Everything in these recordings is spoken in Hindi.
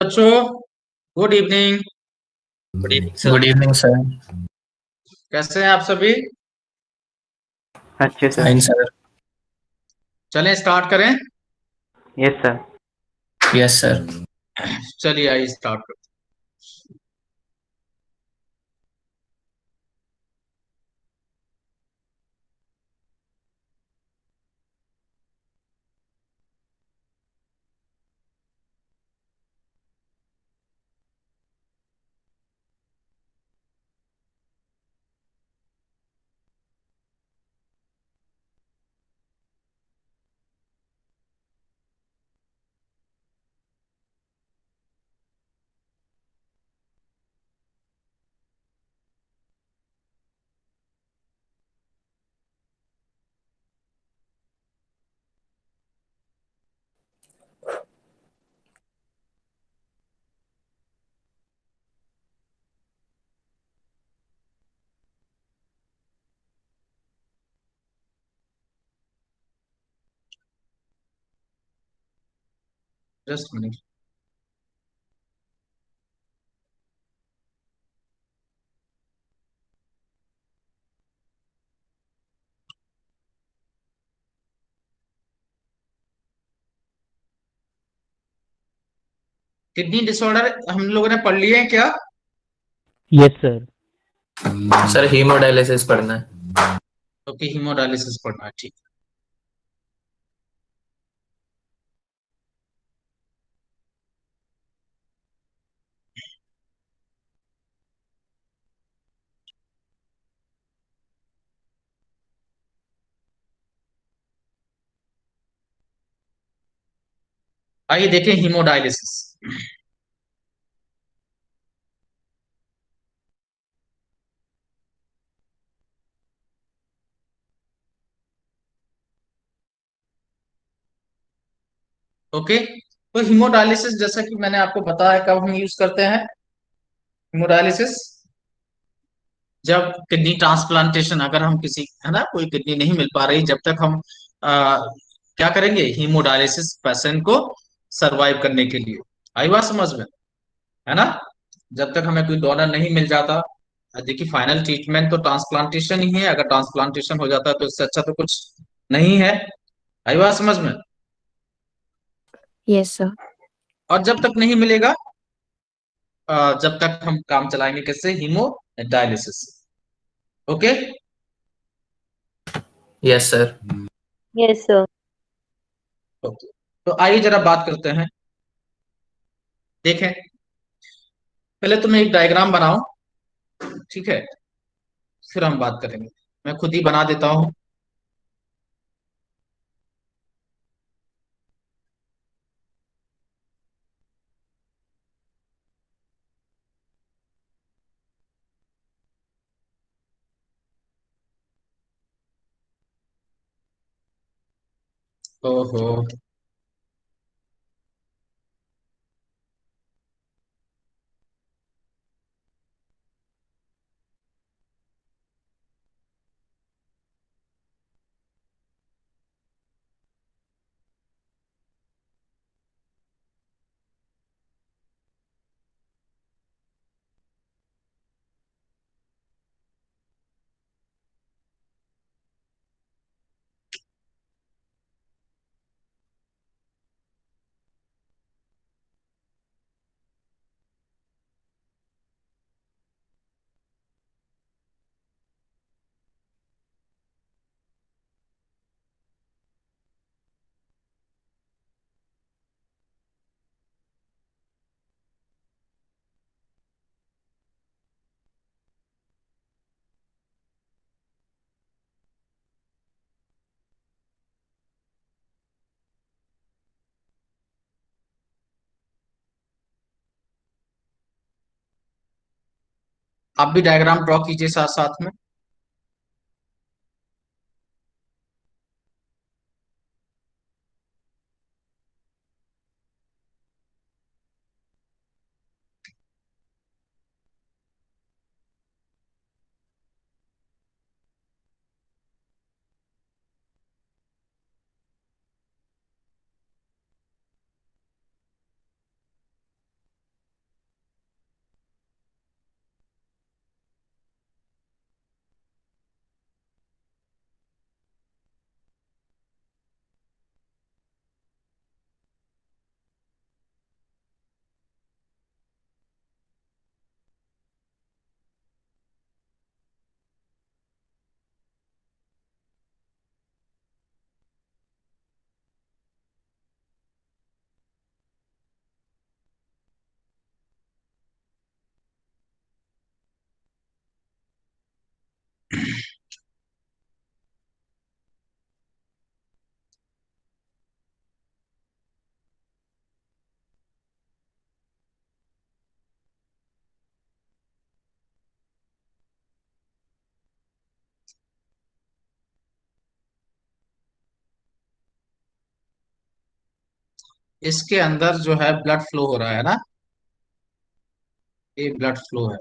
बच्चों, good evening. Good evening sir. Good evening sir. कैसे हैं आप सभी? अच्छे सर। Fine sir. चलें स्टार्ट करें। Yes sir. Yes sir. चलिए आइए स्टार्ट करते जस्ट मिनट। किडनी डिसऑर्डर हम लोगों ने पढ़ लिए हैं क्या? Yes sir. सर हीमोडायलिसिस पढ़ना है। ओके, हीमोडायलिसिस पढ़ना है, ठीक। आइए देखें हीमोडायलिसिस। ओके, तो हीमोडायलिसिस जैसा कि मैंने आपको बताया, कब हम यूज करते हैं हीमोडायलिसिस? जब किडनी ट्रांसप्लांटेशन, अगर हम किसी, है ना, कोई किडनी नहीं मिल पा रही, जब तक हम क्या करेंगे, हीमोडायलिसिस पेशेंट को सरवाइव करने के लिए। आई बात समझ में, है ना? जब तक हमें कोई डोनर नहीं मिल जाता। देखिए, फाइनल ट्रीटमेंट तो ट्रांसप्लांटेशन ही है। अगर ट्रांसप्लांटेशन हो जाता है तो इससे अच्छा तो कुछ नहीं है। आई बात समझ में? Yes sir. और जब तक नहीं मिलेगा, जब तक हम काम चलाएंगे किससे? Haemodialysis. Okay. Yes sir. Yes sir. Okay, तो आइए जरा बात करते हैं। देखें, पहले तो मैं एक डायग्राम बनाऊं, ठीक है, फिर हम बात करेंगे। मैं खुद ही बना देता हूं। ओहो, आप भी डायग्राम ड्रॉ कीजिए साथ साथ में। इसके अंदर जो है ब्लड फ्लो हो रहा है ना, ये ब्लड फ्लो है।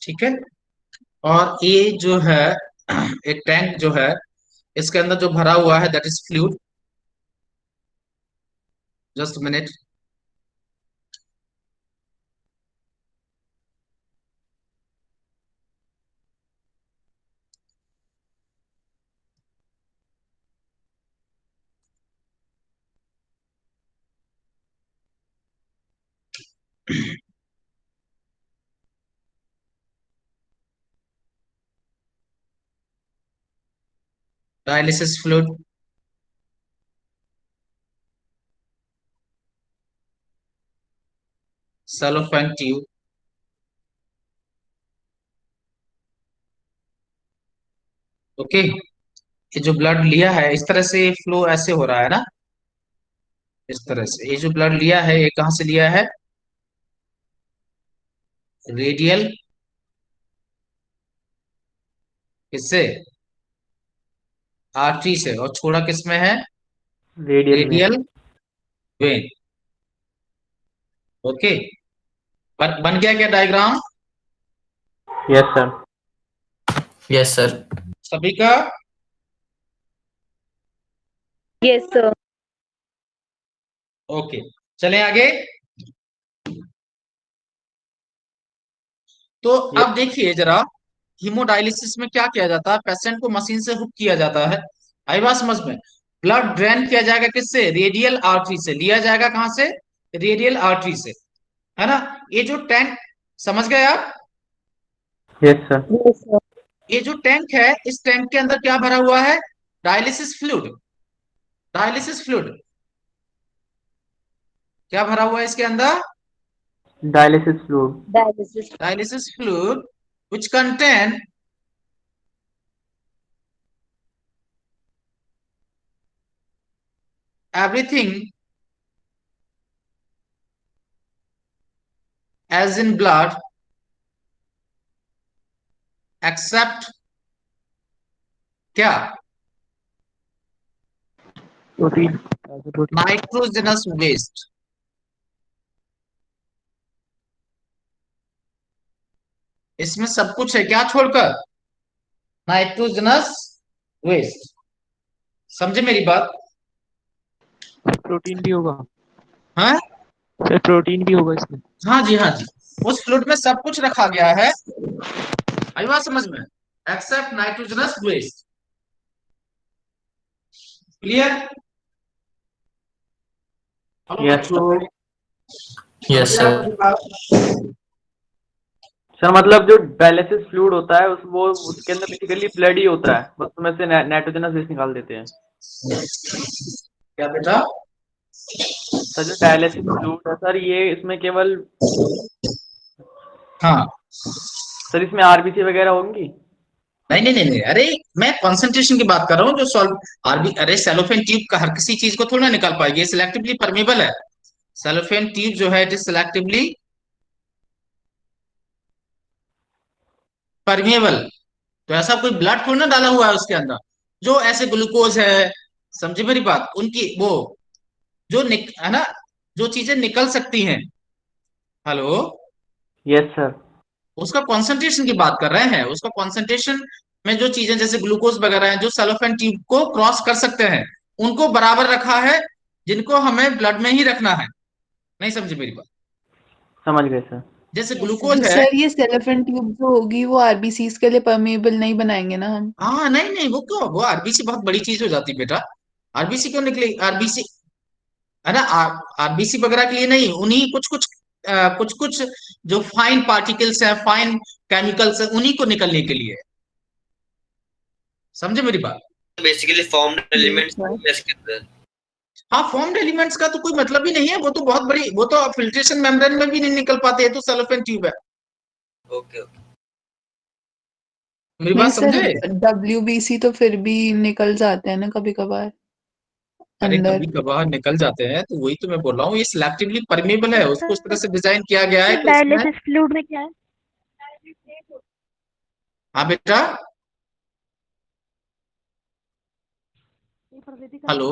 ठीक है। और ये जो है एक टैंक जो है, इसके अंदर जो भरा हुआ है that is fluid. Just minute. Dialysis fluid, cellophane tube. Okay. ये जो ब्लड लिया है इस तरह से फ्लो ऐसे हो रहा है ना, इस तरह से। ये जो ब्लड लिया है ये कहाँ से लिया है? रेडियल, किससे? आर्टरी से। और छोड़ा किसमें है? रेडियल में। Radial when. ओके। बन गया क्या diagram yes sir. Yes sir. सभी का? Yes, sir. ओके, चलें आगे। तो अब देखिए जरा, हीमोडायलिसिस में क्या किया जाता है? पेशेंट को मशीन से हुक किया जाता है, आई बात समझ में। ब्लड ड्रेन किया जाएगा किससे? रेडियल आर्टरी से। लिया जाएगा कहां से? रेडियल आर्टरी से, है ना। ये जो टैंक, समझ गए आप? Yes sir. Yes, sir. ये जो टैंक है, इस टैंक के अंदर क्या भरा हुआ है? Dialysis fluid. डायलिसिस फ्लूइड क्या भरा हुआ है इसके अंदर? Dialysis fluid. Dialysis. Dialysis fluid which contain everything as in blood except क्या? प्रोटीन। Nitrogenous waste. इसमें सब कुछ है क्या छोड़कर? Nitrogenous waste. समझे मेरी बात? प्रोटीन भी होगा हाँ सर, प्रोटीन भी होगा इसमें। हाँ जी, हाँ जी। उस फ्लूइड में सब कुछ रखा गया है, आई बात समझ में, except nitrogenous waste. Clear? Yes sir. Yes sir. Sir मतलब जो डायलिसिस फ्लूइड होता है उस वो उसके अंदर बेसिकली ब्लड ही होता है, बस उसमें से नाइट्रोजनस वेस्ट निकाल देते हैं। क्या बेटा? सर जो डायलिसिस फ्लूइड है सर, ये इसमें केवल, हाँ। सर इसमें आरबीसी वगैरह होंगी? नहीं नहीं नहीं नहीं, अरे मैं कंसंट्रेशन की बात कर रहा हूँ। जो सॉल्व आरबी, अरे सेलोफेन ट्यूब का हर किसी चीज को थोड़ा निकाल पाएगी, ये सिलेक्टिवली परमेबल है। सेलोफेन ट्यूब जो है इट इज सिलेक्टिवली परमेबल। तो ऐसा कोई ब्लड थोड़ा ना डाला हुआ है उसके अंदर। जो ऐसे ग्लूकोज है, समझे मेरी बात, उनकी वो जो है ना, जो चीजें निकल सकती हैं, हेलो, यस सर। उसका कॉन्सेंट्रेशन की बात कर रहे हैं। उसका कॉन्सेंट्रेशन में जो चीजें जैसे ग्लूकोज वगैरह हैं जो सेलोफेन ट्यूब को क्रॉस कर सकते हैं, उनको बराबर रखा है, जिनको हमें ब्लड में ही रखना है। नहीं समझे मेरी बात? समझ गए सर। जैसे ग्लूकोज है। सर ये सेलोफेन ट्यूब जो होगी वो आरबीसीज के लिए परमेबल नहीं बनाएंगे ना हम? हाँ नहीं नहीं, वो क्यों, वो आरबीसी बहुत बड़ी चीज हो जाती है बेटा। आरबीसी क्यों निकली? आरबीसी है ना, आरबीसी वगैरह के लिए नहीं, उन्हीं कुछ कुछ कुछ कुछ जो फाइन पार्टिकल्स है, फाइन केमिकल्स है, उन्हीं को निकलने के लिए। समझे मेरी बात? Basically formed elements sir. Test करते हैं। हाँ, फॉर्म्ड एलिमेंट्स का तो कोई मतलब ही नहीं है, वो तो बहुत बड़ी, वो तो फिल्ट्रेशन मेम्ब्रेन में भी नहीं निकल पाते हैं, तो सेलोफेन ट्यूब है। Okay okay. मेरी नहीं बात सर, समझे? WBC तो फिर भी निकल जाते हैं ना कभी कभार अरे अंदर। कभी कभार निकल जाते हैं, तो वही तो मैं बोल रहा हूँ, ये सिलेक्टिवली परमेबल है, उसको उस तरह से डिजाइन किया गया है कि उसमें। डायलिसिस फ्लूइड में क्या है? हाँ बेटा। हेलो।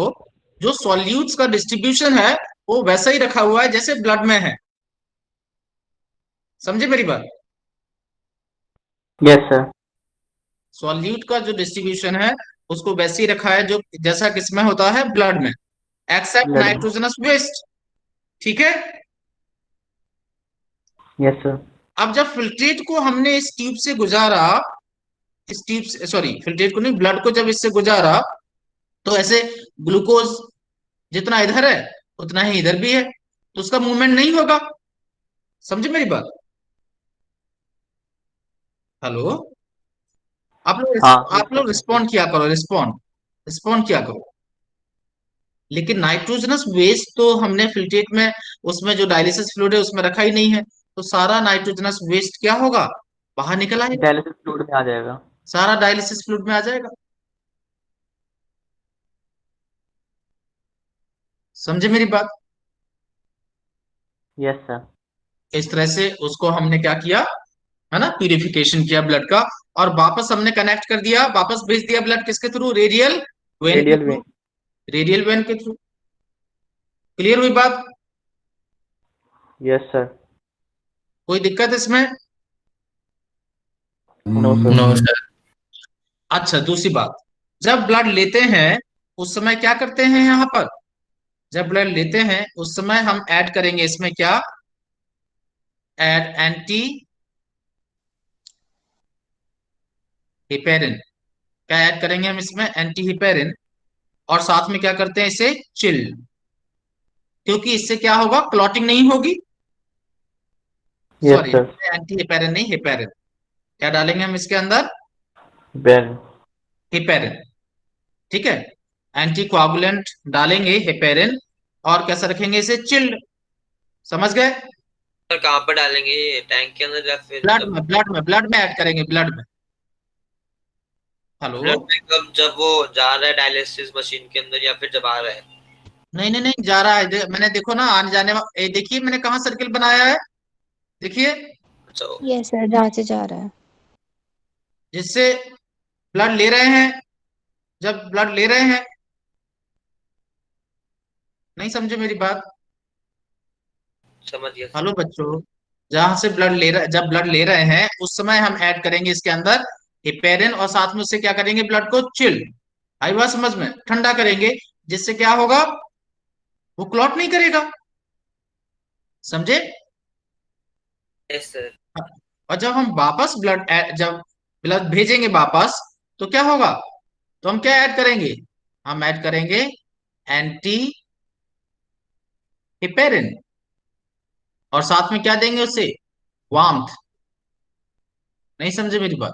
जो सॉल्यूट्स का डिस्ट्रीब्यूशन है वो वैसा ही रखा हुआ है जैसे ब्लड में है। समझे मेरी बात? Yes sir. सॉल्यूट का जो डिस्ट्रीब्यूशन है उसको वैसे ही रखा है जो जैसा किसमें होता है, ब्लड में, एक्सेप्ट ब्लड में। Nitrogenous waste. ठीक है। Yes sir. अब जब फिल्ट्रेट को हमने इस ट्यूब से गुजारा, इस ट्यूब से, सॉरी फिल्ट्रेट को नहीं, ब्लड को जब इससे गुजारा, तो ऐसे ग्लूकोज जितना इधर है उतना ही इधर भी है, तो उसका मूवमेंट नहीं होगा। समझे मेरी बात? हेलो। हाँ। आप लोग रिस्पॉन्ड किया करो, रिस्पॉन्ड रिस्पॉन्ड किया करो। लेकिन नाइट्रोजनस वेस्ट तो हमने फिल्ट्रेट में, उसमें जो डायलिसिस फ्लूइड है उसमें रखा ही नहीं है, तो सारा नाइट्रोजनस वेस्ट क्या होगा, बाहर निकल आएगा। डायलिसिस फ्लूइड में आ जाएगा। सारा डायलिसिस फ्लूइड में आ जाएगा। समझे मेरी बात? Yes sir. इस तरह से उसको हमने क्या किया, है ना, प्यूरिफिकेशन किया ब्लड का, और वापस हमने कनेक्ट कर दिया, वापस भेज दिया ब्लड किसके थ्रू, रेडियल वेन के radial through. Vein. Radial vein के थ्रू। क्लियर हुई बात? Yes sir. कोई दिक्कत इसमें? No sir. No sir. अच्छा, दूसरी बात, जब ब्लड लेते हैं उस समय क्या करते हैं यहाँ पर, जब ब्लड लेते हैं उस समय हम ऐड करेंगे इसमें क्या, ऐड एंटी हिपेरिन। क्या ऐड करेंगे हम इसमें, एंटी हिपेरिन। और साथ में क्या करते हैं, इसे चिल, क्योंकि इससे क्या होगा, क्लॉटिंग नहीं होगी। Yes sorry, sir. Anti heparin नहीं, हिपेरिन। क्या डालेंगे हम इसके अंदर, वेन। हिपेरिन। ठीक है। एंटी कोआगुलेंट डालेंगे हिपेरिन, और कैसा रखेंगे इसे, चिल्ड। समझ गए? सर कहाँ पर डालेंगे ये, टैंक के अंदर या फिर ब्लड जब में, ब्लड में ऐड करेंगे, ब्लड में। हेलो। ब्लड में, कब जब वो जा रहा है डायलिसिस मशीन के अंदर या फिर जब आ रहा है? नहीं नहीं नहीं, जा रहा है, मैंने देखो ना आने जाने देखिए मैंने कहाँ सर्किल बनाया है, देखिए, अच्छा। यस सर, जहाँ से जा रहा है। जिससे ब्लड ले रहे हैं, जब ब्लड ले रहे हैं, नहीं समझे मेरी बात? समझ गया सर। हेलो बच्चों, जहां से ब्लड ले रहे, जब ब्लड ले रहे हैं उस समय हम ऐड करेंगे इसके अंदर हिपेरिन, और साथ में उससे क्या करेंगे, ब्लड को चिल, आई बात समझ में, ठंडा करेंगे, जिससे क्या होगा, वो क्लॉट नहीं करेगा। समझे? Yes sir. और जब हम वापस जब ब्लड भेजेंगे वापस, तो क्या होगा, तो हम क्या ऐड करेंगे, हम ऐड करेंगे एंटी हिपेरिन, और साथ में क्या देंगे उससे, वार्मथ। नहीं समझे मेरी बात?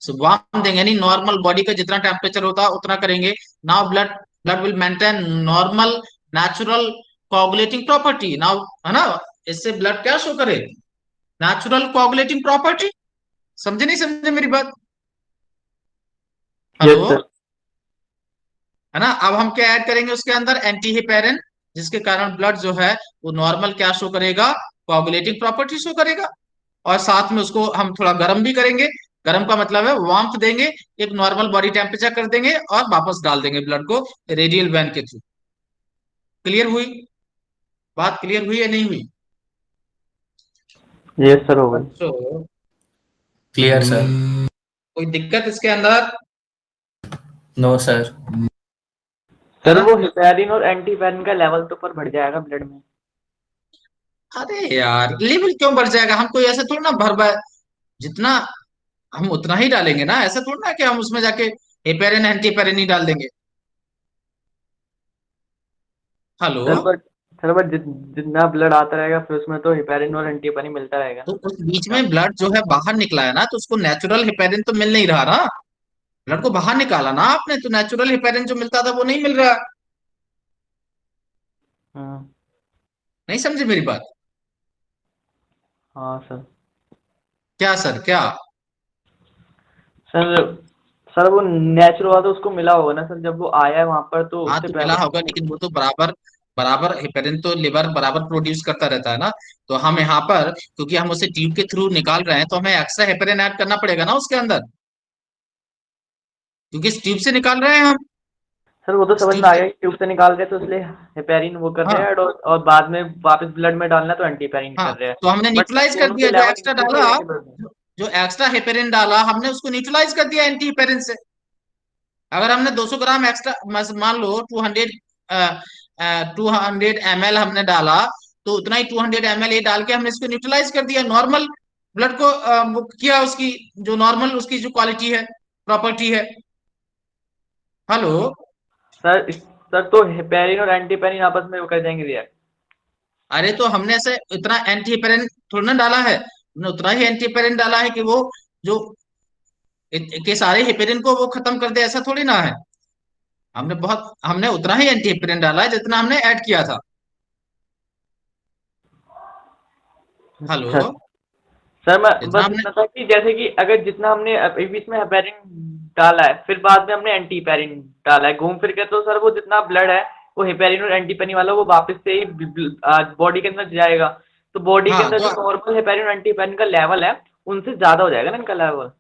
सो वार्म देंगे, यानी नॉर्मल बॉडी का जितना टेम्परेचर होता है उतना करेंगे। Now blood blood will maintain normal natural coagulating property now, है ना, इससे ब्लड क्या शो करे, नेचुरल कोआगुलेटिंग प्रॉपर्टी। समझे नहीं समझे मेरी बात? Yes hello. सर। है ना, अब हम क्या ऐड करेंगे उसके अंदर, एंटी हिपेरिन, जिसके कारण ब्लड जो है वो नॉर्मल क्या शो करेगा, कोआगुलेटिंग प्रॉपर्टी शो करेगा। और साथ में उसको हम थोड़ा गर्म भी करेंगे, गर्म का मतलब है वार्मथ देंगे, एक नॉर्मल बॉडी टेम्परेचर कर देंगे, और वापस डाल देंगे ब्लड को रेडियल वैन के थ्रू। क्लियर हुई बात, क्लियर हुई या नहीं हुई? यस सर, हो गई। बच्चों, क्लियर सर। कोई दिक्कत इसके अंदर? No sir. है सर ना? वो हिपेरिन और एंटी हिपेरिन का लेवल तो ऊपर बढ़ जाएगा ब्लड में। अरे यार, लेवल क्यों बढ़ जाएगा, हम कोई ऐसे थोड़ा ना जितना हम उतना ही डालेंगे ना, ऐसा थोड़ा ना कि हम उसमें जाके हेपेरिन एंटी हेपेरिन ही डाल देंगे। हेलो। सर बट जितना ब्लड आता रहेगा फिर उसमें तो हिपेरिन और एंटी हिपेरिन मिलता रहेगा तो ना। उस बीच में ब्लड जो है बाहर निकला है ना, तो उसको नेचुरल हेपेरिन तो मिल नहीं रहा ना, ब्लड को बाहर निकाला ना आपने, तो नेचुरल हेपेरिन जो मिलता था वो नहीं मिल रहा। हाँ। नहीं समझे मेरी बात? हाँ सर। क्या सर, क्या? सर सर वो नेचुरल वाला तो उसको मिला होगा ना सर, जब वो आया है वहां पर तो हाँ उससे तो मिला पहले। होगा, लेकिन वो तो बराबर बराबर हेपेरिन तो लिवर बराबर प्रोड्यूस करता रहता है ना। तो हम यहाँ पर क्योंकि हम उसे ट्यूब के थ्रू निकाल रहे हैं तो हमें एक्स्ट्रा हेपेरिन ऐड करना पड़ेगा ना उसके अंदर, क्योंकि इस ट्यूब से निकाल रहे हैं हम। सर वो तो इस समझ ट्यूब में आ से। गया कि ट्यूब से निकाल रहे हैं तो इसलिए हेपेरिन वो कर रहे हाँ हैं और बाद में वापस ब्लड में डालना तो एंटी हेपेरिन हाँ, कर रहे हैं। तो हमने बट न्यूट्रलाइज कर दोनों के दिया जो लेवल एक्स्ट्रा इंक्रीज हो डाला, जाएंगे ब्लड में। जो एक्स्ट्रा हेपेरिन डाला हमने उसको न्यूट्रलाइज कर दिया एंटी हेपेरिन से। अगर हमने 200 ग्राम एक्स्ट्रा, मान लो 200 ml हमने डाला, तो उतना ही 200 ml ये डाल के हमने इसको न्यूट्रलाइज कर दिया, नॉर्मल ब्लड को वो किया, उसकी जो नॉर्मल उसकी जो क्वालिटी है, प्रॉपर्टी है। हेलो। सर तो हेपेरिन और एंटी हेपेरिन आपस में वो कर जाएंगे रिएक्ट। अरे तो हमने ऐसे इतना एंटी हेपेरिन थोड़ा ना डाला है, हमने उतना ही एंटी हेपेरिन डाला है कि वो जो के सारे हेपेरिन को वो खत्म कर दे, ऐसा थोड़ी ना है। हमने उतना ही एंटी हेपेरिन डाला है जितना हमने ऐड किया था। अच्छा हेलो। सर, मैं जितना बस हमने, इतना था कि जैसे कि अगर जितना हमने अभी बीच में हेपेरिन डाला है फिर बाद में हमने एंटी हेपेरिन डाला है घूम फिर के, तो सर वो जितना ब्लड है वो हेपेरिन और एंटी हेपेरिन वाला वो वापस से ही बॉडी के अंदर जाएगा। तो बॉडी के हाँ अंदर तो जो नॉर्मल हेपेरिन और एंटी हेपेरिन का लेवल है उनसे ज्यादा हो जाएगा ना इनका लेवल।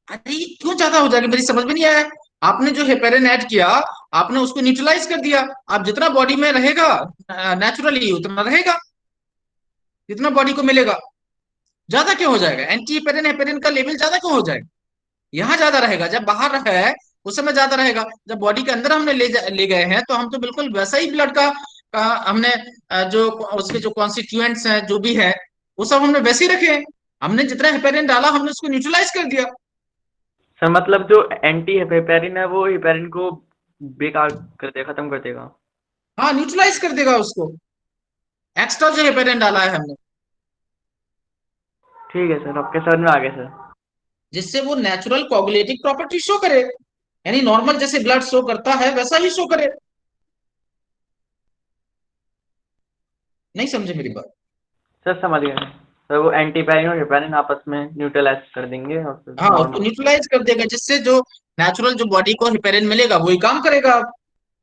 अरे ये क्यों ज्यादा हो जाएगी, मेरी समझ में नहीं आया। आपने जो हेपेरिन ऐड किया, आपने उसको न्यूट्रलाइज कर दिया। अब जितना बॉडी में रहेगा नेचुरली उतना रहेगा, जितना बॉडी को मिलेगा। ज्यादा क्यों हो जाएगा, एंटी हेपेरिन हेपेरिन का लेवल ज्यादा क्यों हो जाएगा। यहाँ ज्यादा रहेगा, जब बाहर है उस समय ज्यादा रहेगा, जब बॉडी के अंदर हमने ले गए हैं तो हम तो बिल्कुल वैसा ही ब्लड का हमने जो उसके जो कॉन्स्टिट्यूएंट्स हैं जो भी है वो सब हमने वैसे ही रखे हैं। हमने जितना हेपेरिन डाला हमने उसको न्यूट्रलाइज कर दिया। सर मतलब जो एंटी हेपेरिन है वो हेपेरिन को बेकार कर देगा, खत्म कर देगा। हाँ न्यूट्रलाइज कर देगा उसको, एक्स्ट्रा जो हेपेरिन डाला है हमने, ठीक है सर, आपके समझ में आ गया सर। जिससे वो नेचुरल कोगुलेटिंग प्रॉपर्टी शो करे, यानी नॉर्मल जैसे ब्लड शो करता है वैसा ही शो करे। नहीं समझे मेरी बात। सर समझ गया सर, वो एंटी हेपेरिन और हेपेरिन आपस में न्यूट्रलाइज कर देंगे और फिर हाँ उसको नॉर्मल। न्यूट्रलाइज कर देगा, जिससे जो नेचुरल जो बॉडी को हेपेरिन मिलेगा वही काम करेगा।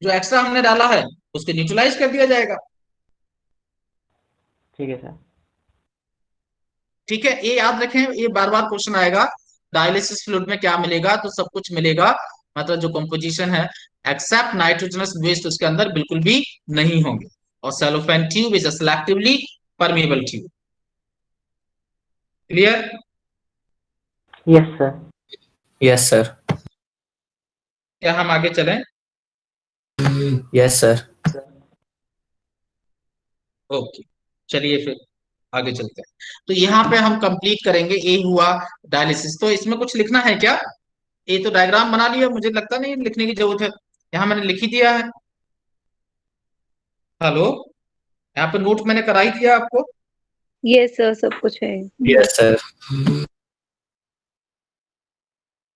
जो एक्स्ट्रा हमने डाला है उसको न्यूट्रलाइज कर दिया जाएगा। ठीक है सर। ठीक है, ये याद रखें, ये बार बार क्वेश्चन आएगा। डायलिसिस फ्लूइड में क्या मिलेगा, तो सब कुछ मिलेगा, मतलब जो कंपोजिशन है एक्सेप्ट नाइट्रोजनस वेस्ट उसके अंदर बिल्कुल भी नहीं होंगे। और cellophane tube is a selectively permeable tube. Clear. Yes sir. Yes sir. क्या हम आगे चलें। Yes sir. ओके, चलिए फिर आगे चलते हैं। तो यहाँ पे हम कंप्लीट करेंगे, ये हुआ डायलिसिस। तो इसमें कुछ लिखना है क्या, ये तो डायग्राम बना लिया, मुझे लगता नहीं लिखने की जरूरत है, यहाँ मैंने लिख ही दिया है। हेलो, यहाँ पे नोट मैंने करा ही दिया आपको। ये सर सब कुछ है। Yes sir.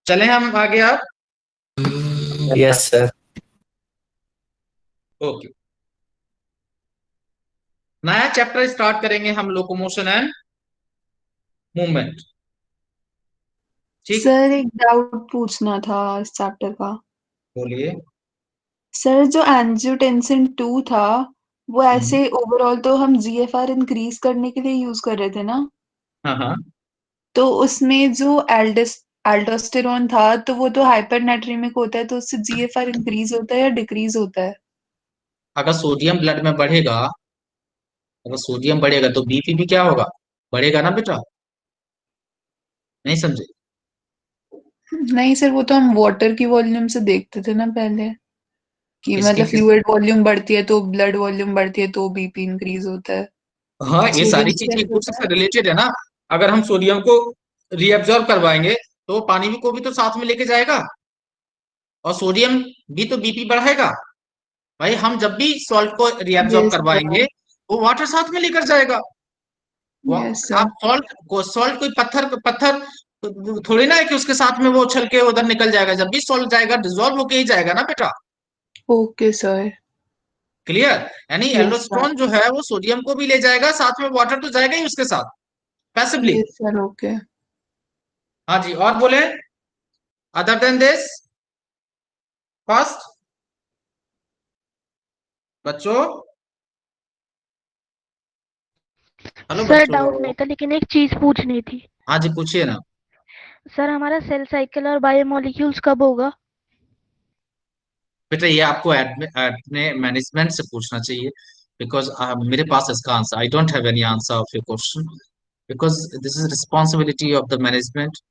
चले हम आगे आप। Yes sir. ओके, नया चैप्टर स्टार्ट करेंगे हम, लोकोमोशन एंड मूवमेंट। ठीक, सर एक डाउट पूछना था इस चैप्टर का। बोलिए। सर जो एंजियोटेंसिन 2 था वो हम्म, ऐसे ओवरऑल तो हम जीएफआर इंक्रीज करने के लिए यूज कर रहे थे ना, हाँ हाँ। तो उसमें जो एल्डोस्टेरोन था तो वो तो हाइपरनेट्रीमिक होता है, तो उससे जीएफआर इंक्रीज होता है या डिक्रीज होता है? अगर सोडियम ब्लड में बढ़ेगा, अगर सोडियम बढ़ेगा तो बीपी भी क्या होगा, बढ़ेगा ना बेटा। नहीं समझे। नहीं सर, वो तो हम वाटर की वॉल्यूम से देखते थे ना पहले, कि किसकी मतलब किस, फ्लूइड वॉल्यूम बढ़ती है तो ब्लड वॉल्यूम बढ़ती है तो बीपी इंक्रीज होता है। हाँ ये सारी सोडियम से चीजें एक कैसे दूसरे होता से है? रिलेटेड है ना। अगर हम सोडियम को रीअब्जॉर्ब करवाएंगे तो वो पानी को भी तो साथ में लेके जाएगा, और सोडियम भी तो बीपी बढ़ाएगा। भाई हम जब भी सॉल्ट को रीअब्जॉर्ब यस सर। करवाएंगे वो वाटर साथ में लेकर जाएगा। Yes sir. आप सॉल्ट कोई पत्थर पत्थर थोड़ी ना है कि उसके साथ में वो उछल के उधर निकल जाएगा, जब भी सॉल्ट जाएगा डिजोल्व होके ही जाएगा ना बेटा। Okay sir. क्लियर। यानी यस सर। एल्डोस्टेरोन जो है वो सोडियम को भी ले जाएगा साथ में, वाटर तो जाएगा ही उसके साथ पैसिवली। Yes sir. ओके। हाँ जी, और बोले, अदर देन दिस, फर्स्ट बच्चों, हेलो सर डाउट बच्चों। नहीं था, लेकिन एक चीज पूछनी थी। हाँ जी, पूछिए ना। सर हमारा सेल साइकिल और बायोमोलिक्यूल्स कब होगा? बेटा ये आपको अपने मैनेजमेंट से पूछना चाहिए, बिकॉज मेरे पास इसका answer, I don't have any answer of your question, because this is responsibility of the management.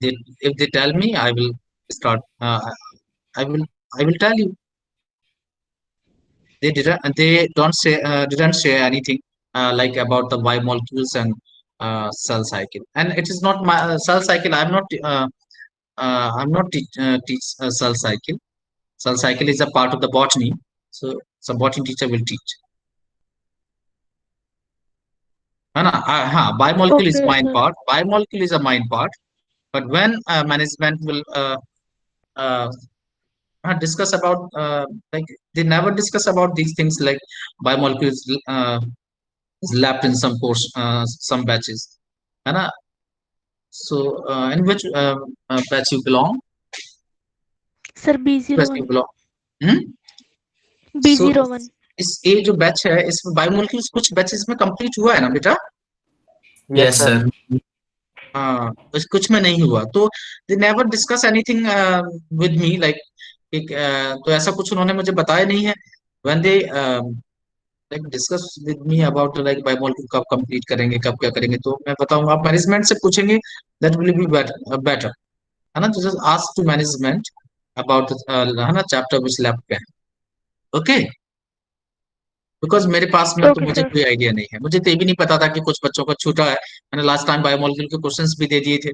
If they tell me, I will start. I will. I will tell you. They didn't. They don't say. Didn't say anything like about the Y molecules and cell cycle. And it is not my cell cycle. I'm not. I'm not teach cell cycle. Cell cycle is a part of the botany. So some botany teacher will teach. है ना? हाँ, biomolecule is okay mine sir. part. Biomolecule is a mine part. But when management will uh, discuss about like they never discuss about these things like biomolecules is left in some course, some batches, है ना? So in which batch you belong? Sir B zero Batch you one. belong? Hmm? B So zero one. इस ये जो बैच है इसमें बायोमोलिक्यूल्स कुछ बैचेस में कंप्लीट हुआ है ना बेटा? Yes Yes, sir. sir. हाँ, बस कुछ में नहीं हुआ तो they never discuss anything with me like, तो ऐसा कुछ उन्होंने मुझे बताया नहीं है. When they like discuss with me about like biomolecule कब कंप्लीट करेंगे, कब क्या करेंगे, तो मैं बताऊंगा. आप मैनेजमेंट से पूछेंगे, दैट विल बी बेटर, है ना? Just ask to management about, है ना, चैप्टर विच लेफ्ट पे. ओके, बिकॉज मेरे पास में तो ओके मुझे सर। कोई आइडिया नहीं है. मुझे तो ये भी नहीं पता था कि कुछ बच्चों का छूटा है. मैंने लास्ट टाइम बायोमोलिक्यूल के क्वेश्चंस भी दे दिए थे.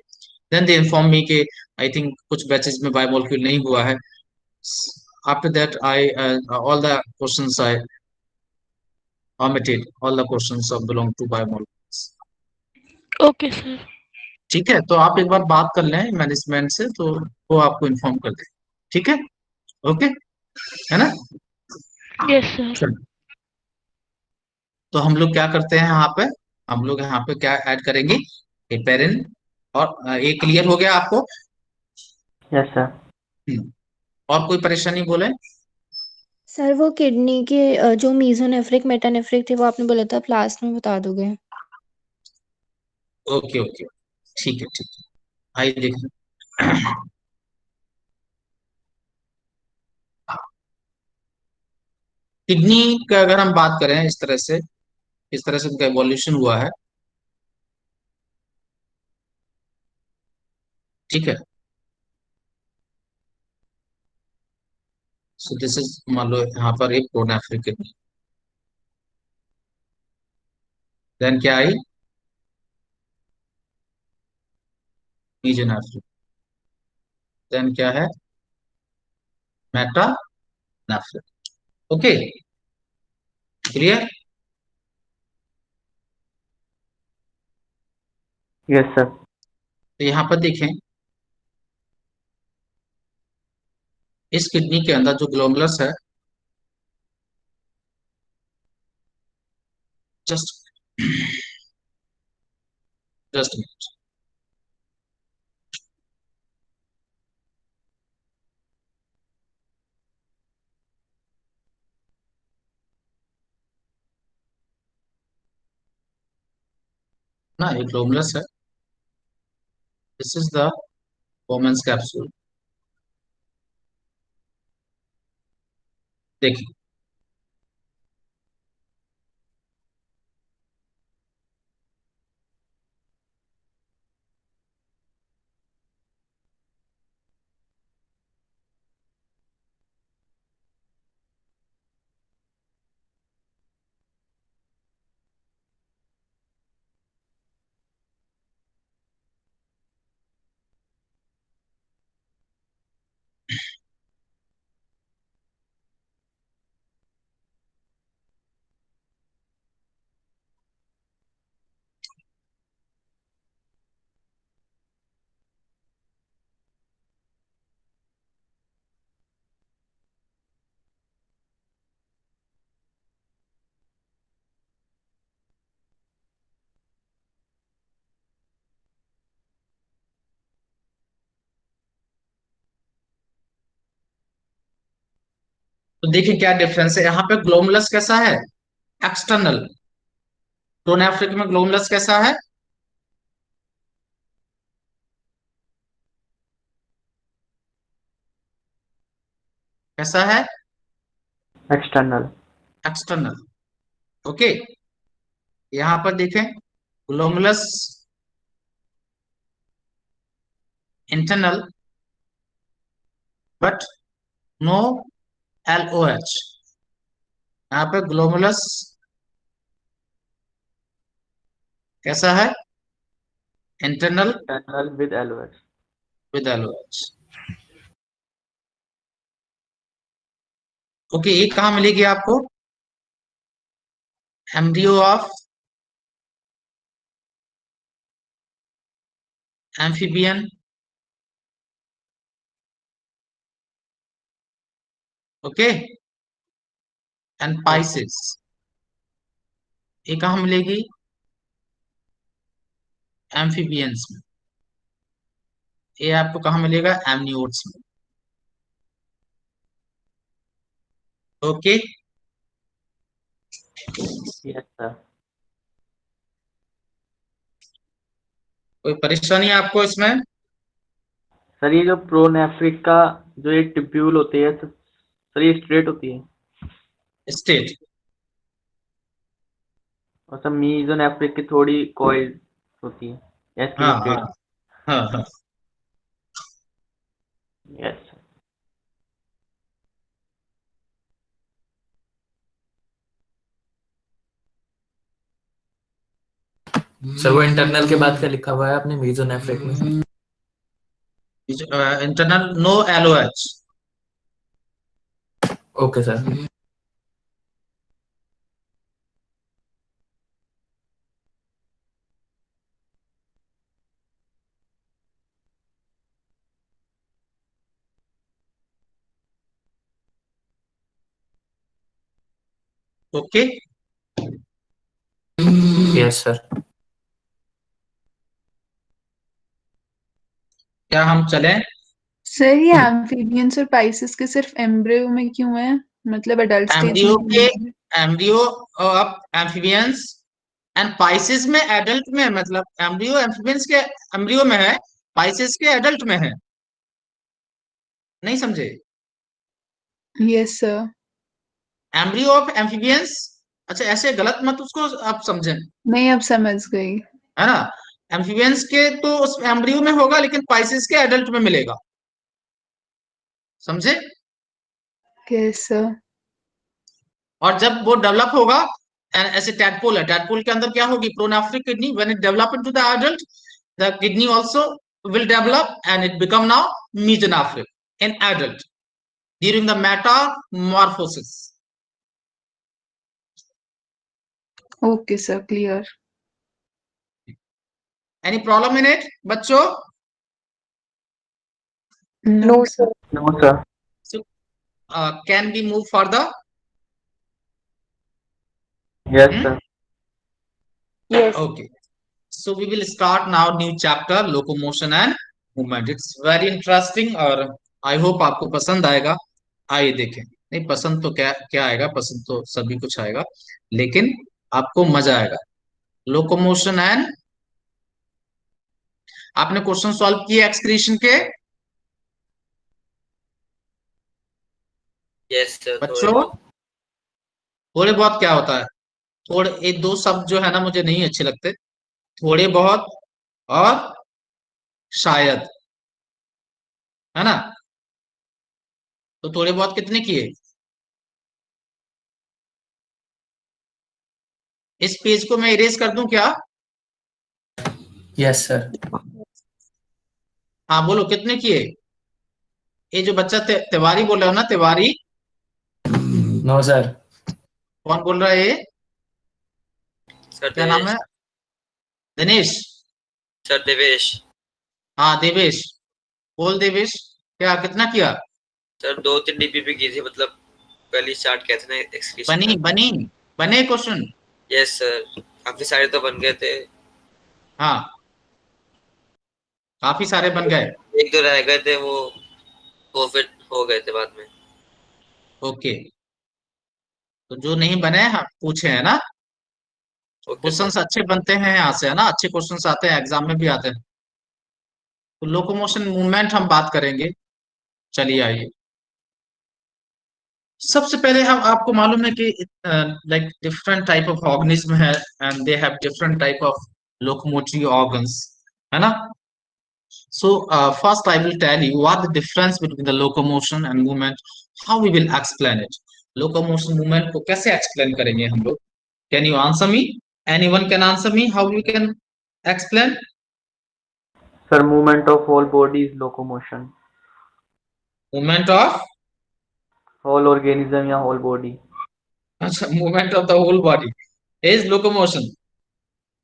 देन दे इन्फॉर्म मी कि आई थिंक कुछ बैचेस में बायोमोलिक्यूल नहीं हुआ है. After that I all the questions I omitted all the questions of belong to biomolecules. Okay sir. ठीक है, तो आप एक बार बात कर लें मैनेजमेंट से, तो वो आपको इन्फॉर्म कर दे. ठीक है, ओके, है ना? Yes sir. चलो, तो हम लोग क्या करते हैं यहाँ पे, हम लोग यहाँ पे क्या ऐड करेंगे, हेपेरिन. और ये क्लियर हो गया आपको? Yes sir. और कोई परेशानी बोले? सर वो किडनी के जो मीजोनेफ्रिक मेटानेफ्रिक थे वो आपने बोला था आप लास्ट में बता दोगे। ओके ओके, ठीक है ठीक है. आइए देखिए. किडनी का अगर हम बात करें इस तरह से उनका एवोल्यूशन हुआ है. ठीक है, सो दिस इज, मान लो यहाँ पर एक प्रोनेफ्रिक किडनी. देन क्या आई? मीजोनेफ्रिक. देन क्या है? Metanephric. Okay, clear? Yes sir. तो यहाँ पर देखें, इस किडनी के अंदर जो ग्लोमेरुलस है, जस्ट जस्ट ना, एक ग्लोमेरुलस है. This is the women's capsule. देखिए, तो देखिए क्या डिफरेंस है। यहाँ पे ग्लोमुलस कैसा है, एक्सटर्नल। प्रोनेफ्रिक में ग्लोमुलस कैसा है, कैसा है, एक्सटर्नल। एक्सटर्नल। ओके, यहाँ पर देखें ग्लोमुलस इंटरनल बट नो LOH। यहाँ पे ग्लोमुलस कैसा है, internal internal with LOH। With LOH। Okay, ये कहाँ मिलेगी आपको, embryo of amphibian. Okay, and Pisces, ये कहाँ मिलेगी, एम्फीबियंस में। ये आपको कहाँ मिलेगा, एमनियोट्स में। Okay, yes sir. कोई परेशानी है आपको इसमें। सर ये जो प्रोनेफ्रिक का जो एक ट्यूब्यूल होती है सर, ये स्ट्रेट होती है, स्टेट, और सर मीजोनेफ्रिक की थोड़ी कॉइल होती है, ऐसी हाँ हाँ स्ट्रेट। हाँ हाँ। Yes sir. सर वो इंटरनल के बाद क्या लिखा हुआ है आपने मीजोनेफ्रिक में? Internal no LOH। Okay sir. Okay, yes sir. क्या हम चलें। सर ये एम्फीबियंस और पाइसिस के सिर्फ एम्ब्रियो में क्यों है, मतलब अडल्ट स्टेज में एम्ब्रियो क्यों के, नहीं है? Embryo of amphibians and Pisces में एडल्ट में है, मतलब एम्ब्रियो एम्फीबियंस के एम्ब्रियो में है, पाइसिस के एडल्ट में है। नहीं समझे, yes sir. Embryo of amphibians, अच्छा ऐसे गलत मत उसको आप समझें, नहीं, अब समझ गई। है ना। एम्फीबियंस के तो उस एम्ब्रियो में होगा, लेकिन पाइसिस के एडल्ट में मिलेगा, समझे। Yes sir. और जब वो डेवलप होगा, ऐसे टैडपोल है, टैडपोल के अंदर क्या होगी, pronephric kidney, when it develop into the adult, the kidney also will develop and it become now mesonephric in adult during the metamorphosis. Okay sir, clear. Any problem in it, बच्चों। No sir. No sir. So, can we move further? Yes sir. Yes. Okay. So we will start now new chapter locomotion and movement. It's very interesting और I hope आपको पसंद आएगा। आइए देखें, नहीं पसंद तो क्या क्या आएगा, पसंद तो सभी कुछ आएगा, लेकिन आपको मजा आएगा। लोकोमोशन एंड, आपने क्वेश्चन सॉल्व किए एक्सक्रीशन के यस सर, थोड़े बच्चों। बहुत। थोड़े बहुत क्या होता है, थोड़े एक दो शब्द जो है ना मुझे नहीं अच्छे लगते, थोड़े बहुत और शायद, है ना। तो थोड़े बहुत कितने किए, इस पेज को मैं इरेज कर दूं क्या। Yes sir. हाँ बोलो कितने किए। ये जो बच्चा तिवारी बोल रहे हो ना, तिवारी, नो सर। कौन बोल रहा है ये, सर क्या नाम है, देवेश। दिनेश। सर देवेश। हाँ देवेश, बोल देवेश, क्या कितना किया। सर 2-3 डीपीपी की थी, मतलब पहली स्टार्ट किया था ना एक्सक्रीशन बनी का। बनी बने क्वेश्चन। यस सर, काफी सारे तो बन गए थे। हाँ काफी सारे बन गए। एक दो रह गए थे, वो फिर हो गए थे बाद में। ओके, तो जो नहीं बने हैं पूछे हैं ना, ओके सर। क्वेश्चंस अच्छे बनते हैं यहाँ से, है ना, अच्छे क्वेश्चंस आते हैं, एग्जाम में भी आते हैं। तो लोकोमोशन मूवमेंट हम बात करेंगे। चलिए आइए, सबसे पहले हम, आपको मालूम है कि like different type of organism है and they have different type of locomotory organs, है ना। So first I will tell you what the difference between the locomotion and movement, how we will explain it. Locomotion movement को कैसे explain करेंगे हम लोग? Can you answer me? Anyone can answer me how we can explain? Sir, movement of whole body is locomotion. Movement of, Whole organism या whole body. अच्छा, movement of the whole body is locomotion.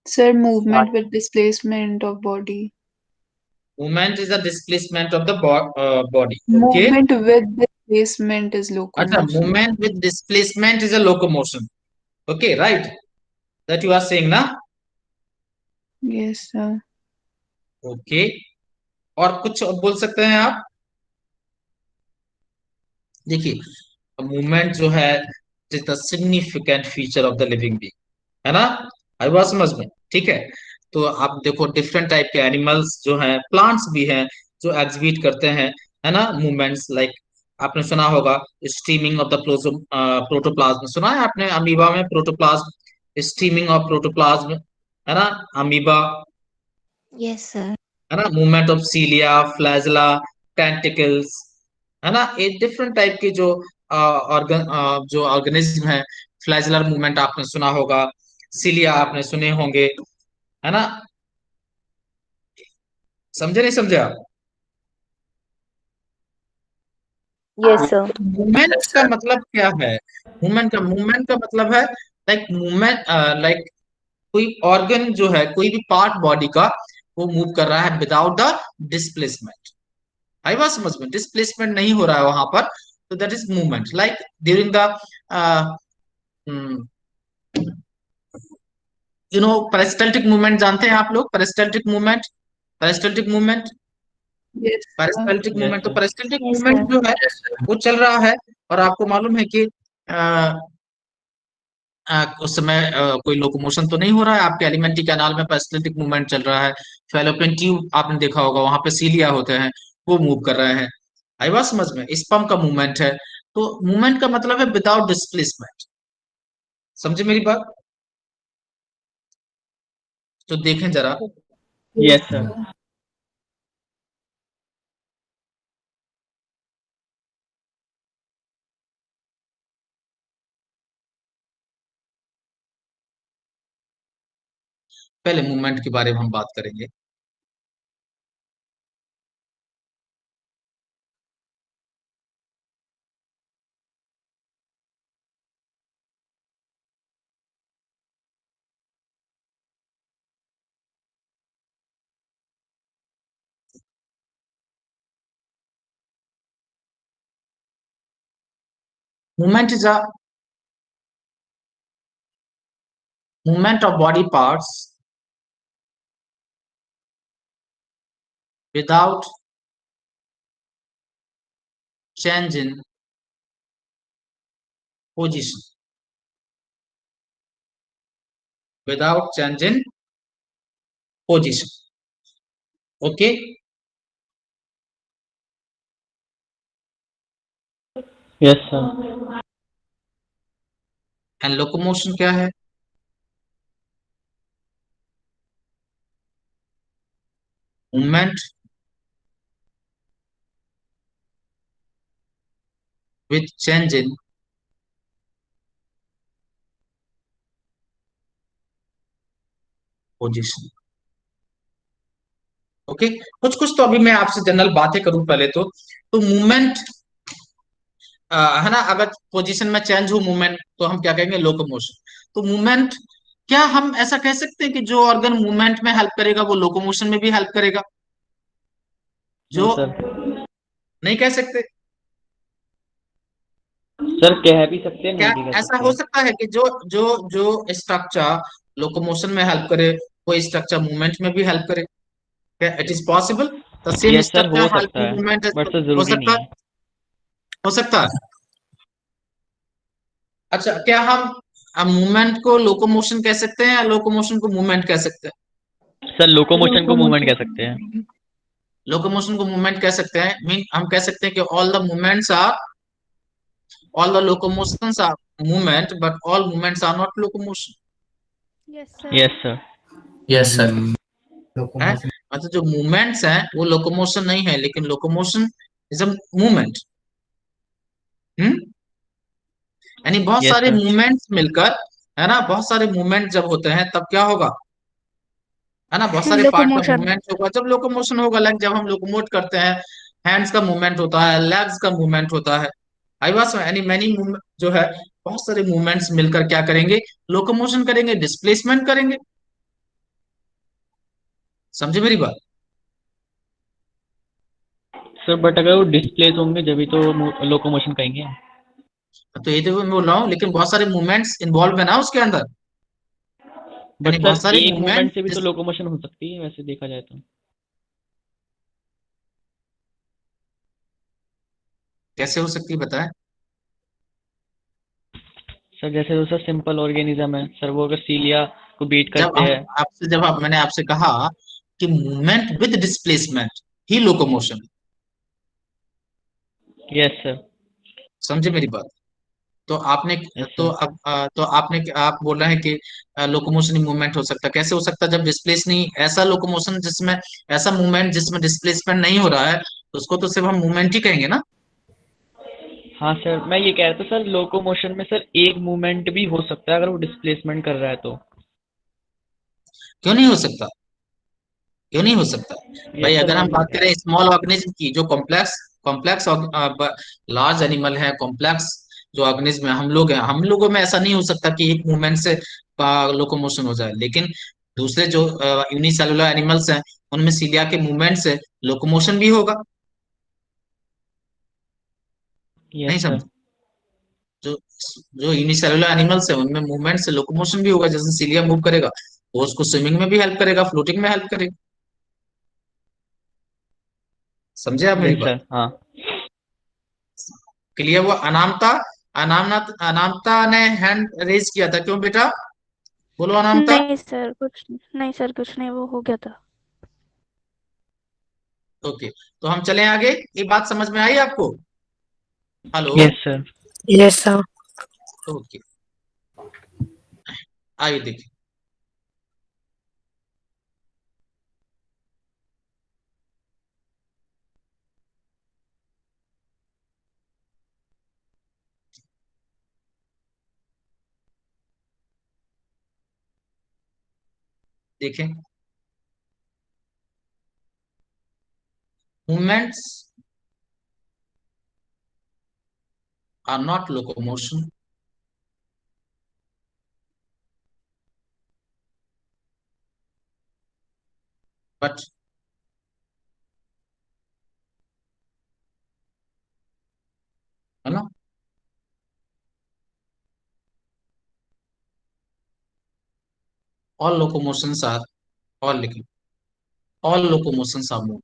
Sir, movement with displacement of body. Movement is the displacement of the body. Okay. Movement with displacement is अच्छा, locomotion. movement with displacement is a locomotion. Okay, right? That you are saying ना? Yes, sir. Okay. और कुछ बोल सकते हैं आप? देखिए, मूवमेंट जो है is the significant feature of the living being, है ना। आई बात समझ में, ठीक है। तो आप देखो डिफरेंट टाइप के एनिमल्स जो हैं, प्लांट्स भी हैं जो एग्जिबिट करते हैं, है ना, मूवमेंट्स। लाइक आपने सुना होगा स्टीमिंग ऑफ द प्रोटोप्लाज्म, सुना है आपने, अमीबा में प्रोटोप्लाज्म, स्टीमिंग ऑफ प्रोटोप्लाज्म, है ना, अमीबा, यस सर। है ना। मूवमेंट ऑफ सीलिया, फ्लैजला, टेंटिकल्स, है ना। ये डिफरेंट टाइप के जो ऑर्गन जो ऑर्गेनिज्म है। फ्लैजलर मूवमेंट आपने सुना होगा, सीलिया आपने सुने होंगे, है ना। समझे नहीं समझे आप? Yes sir. मूवमेंट का मतलब क्या है? मूवमेंट का मतलब है लाइक मूवमेंट, लाइक कोई ऑर्गन जो है, कोई भी पार्ट बॉडी का, वो मूव कर रहा है विदाउट द डिस्प्लेसमेंट। आई बात समझ में, डिस्प्लेसमेंट नहीं हो रहा है वहां पर, तो that is movement. Like during the peristaltic movement, जानते हैं आप लोग peristaltic movement? Peristaltic movement, Yes, sir. Peristaltic Yes, movement, तो sir. Peristaltic yes movement sir. जो है वो चल रहा है। और आपको मालूम है कि उस समय कोई लोकोमोशन तो नहीं हो रहा है, आपके एलिमेंट्री कैनाल में पेरिस्टल्टिक मूवमेंट चल रहा है। फैलोपियन ट्यूब आपने देखा होगा, वहां पे सीलिया होते हैं, वो मूव कर रहे हैं। आई बात समझ में, स्पर्म का मूवमेंट है। तो मूवमेंट का मतलब है विदाउट डिस्प्लेसमेंट। समझे मेरी बात? तो देखें जरा, Yes, sir. पहले मूवमेंट के बारे में हम बात करेंगे। Movement is a movement of body parts without change in position, without change in position. Okay. Yes, sir. And locomotion क्या है? Movement with change in position. Okay, कुछ कुछ तो अभी मैं आपसे जनरल बातें करूं पहले तो मूवमेंट, है ना, अगर पोजीशन में चेंज हो मूवमेंट तो हम क्या कहेंगे? लोकोमोशन। तो मूवमेंट, क्या हम ऐसा कह सकते हैं कि जो ऑर्गन मूवमेंट में हेल्प करेगा वो लोकोमोशन में भी हेल्प करेगा? जो No, sir. नहीं कह सकते। सर कह भी सकते हैं, क्या नहीं भी कह ऐसा सकते हो हैं। सकता है कि जो जो जो स्ट्रक्चर लोकोमोशन में हेल्प करे, वो स्ट्रक्चर मूवमेंट में भी हेल्प करे? क्या it is possible? The same yes sir, हो स्ट्रक्चर हेल्प सकता है, मूवमेंट, बट सर हो जरूरी सकता नहीं है? है। हो सकता है। अच्छा, क्या हम मूवमेंट को लोकोमोशन कह सकते हैं या लोकोमोशन को मूवमेंट कह सकते हैं? सर लोकोमोशन को मूवमेंट कह सकते हैं। लोकोमोशन। लोकोमोशन को मूवमेंट कह सकते हैं, मीन हम कह सकते हैं कि all the locomotions are movement but all movements are not locomotion. Yes sir. Yes sir. Yes sir. है, मतलब जो मूवमेंट्स हैं वो लोकोमोशन नहीं है, लेकिन लोकोमोशन इज अ मूवमेंट। हम्म यानी बहुत यस सारे सर। मूवमेंट्स मिलकर, है ना, बहुत सारे मूवमेंट जब होते हैं तब क्या होगा, है ना, बहुत सारे पार्ट का लोकोमोशन। मूवमेंट होगा जब लोकोमोशन होगा। लाइक जब हम लोकोमोट करते हैं, हैंड्स का मूवमेंट होता है, लेग्स का मूवमेंट होता है। आई वाज एनी मैनी जो है, बहुत सारे मूवमेंट्स मिलकर क्या करेंगे, लोकोमोशन करेंगे, डिस्प्लेसमेंट करेंगे। समझे मेरी बात? सर बट अगर वो डिस्प्लेस होंगे जब भी तो लोकोमोशन कहेंगे। तो ये तो मैं बोल रहा हूँ, लेकिन बहुत सारे मूवमेंट्स इन्वॉल्व है ना उसके अंदर, यानी बट बहुत सर सारे एक मूवमेंट। मूवमेंट से भी तो लोकोमोशन हो सकती है वैसे देखा जाए तो। कैसे हो सकती है बताएं? सर जैसे वो सर सिंपल ऑर्गेनिज्म है सर, वो अगर सीलिया को बीट जब करते हम हैं। आपसे जब आप मैंने आपसे कहा कि movement with displacement he locomotion. Yes sir. समझे मेरी बात? तो आपने यस तो सर। अब तो आप बोल रहे हैं कि लोकोमोशन मूवमेंट हो सकता है। कैसे हो सकता है जब डिस्प्लेस नहीं, ऐसा लोकोमोशन जिसमें, ऐसा मूवमेंट जिसमें डिस्प्लेसमेंट नहीं हो रहा है, तो उसको तो सिर्फ हम मूवमेंट ही कहेंगे ना। हाँ सर मैं ये कह रहा था सर लोकोमोशन में सर एक मूवमेंट भी हो सकता है अगर वो डिस्प्लेसमेंट कर रहा है तो। क्यों नहीं हो सकता? क्यों नहीं हो सकता? भाई यस सर अगर मैं हम ये बात कह रहा करें स्मॉल ऑर्गेनिज्म की, जो कॉम्प्लेक्स कॉम्प्लेक्स लार्ज एनिमल है, कॉम्प्लेक्स जो ऑर्गेनिज्म है, हम लोग हैं, हम लोगों में ऐसा नहीं हो सकता कि एक मूवमेंट से लोकोमोशन हो जाए। लेकिन दूसरे जो यूनिसेलुलर एनिमल्स हैं, उनमें सीलिया के मूवमेंट से लोकोमोशन भी होगा। हूँ। नहीं यस सर। समझ? जो जो यूनिसेलुलर एनिमल्स है उनमें मूवमेंट से लोकोमोशन भी होगा। जैसे सीलिया मूव करेगा, वो उसको स्विमिंग में भी हेल्प करेगा, फ्लोटिंग में हेल्प करेगा। समझे आप मेरी यस बात? सर। हाँ। क्लियर? वो अनामता, अनामता ने हैंड रेज किया था, क्यों बेटा? बोलो अनामता। नहीं सर कुछ नहीं सर, कुछ नहीं, वो हो गया था। ओके, तो हम चलें आगे। ये बात समझ में आई आपको? Hello? Yes sir. Yes sir. Okay, आइए देखिए। देखें, movements are not locomotion but, है ना, ऑल लोकोमोशंस आर, ऑल लिखिए, ऑल लोकोमोशंस आर मूव।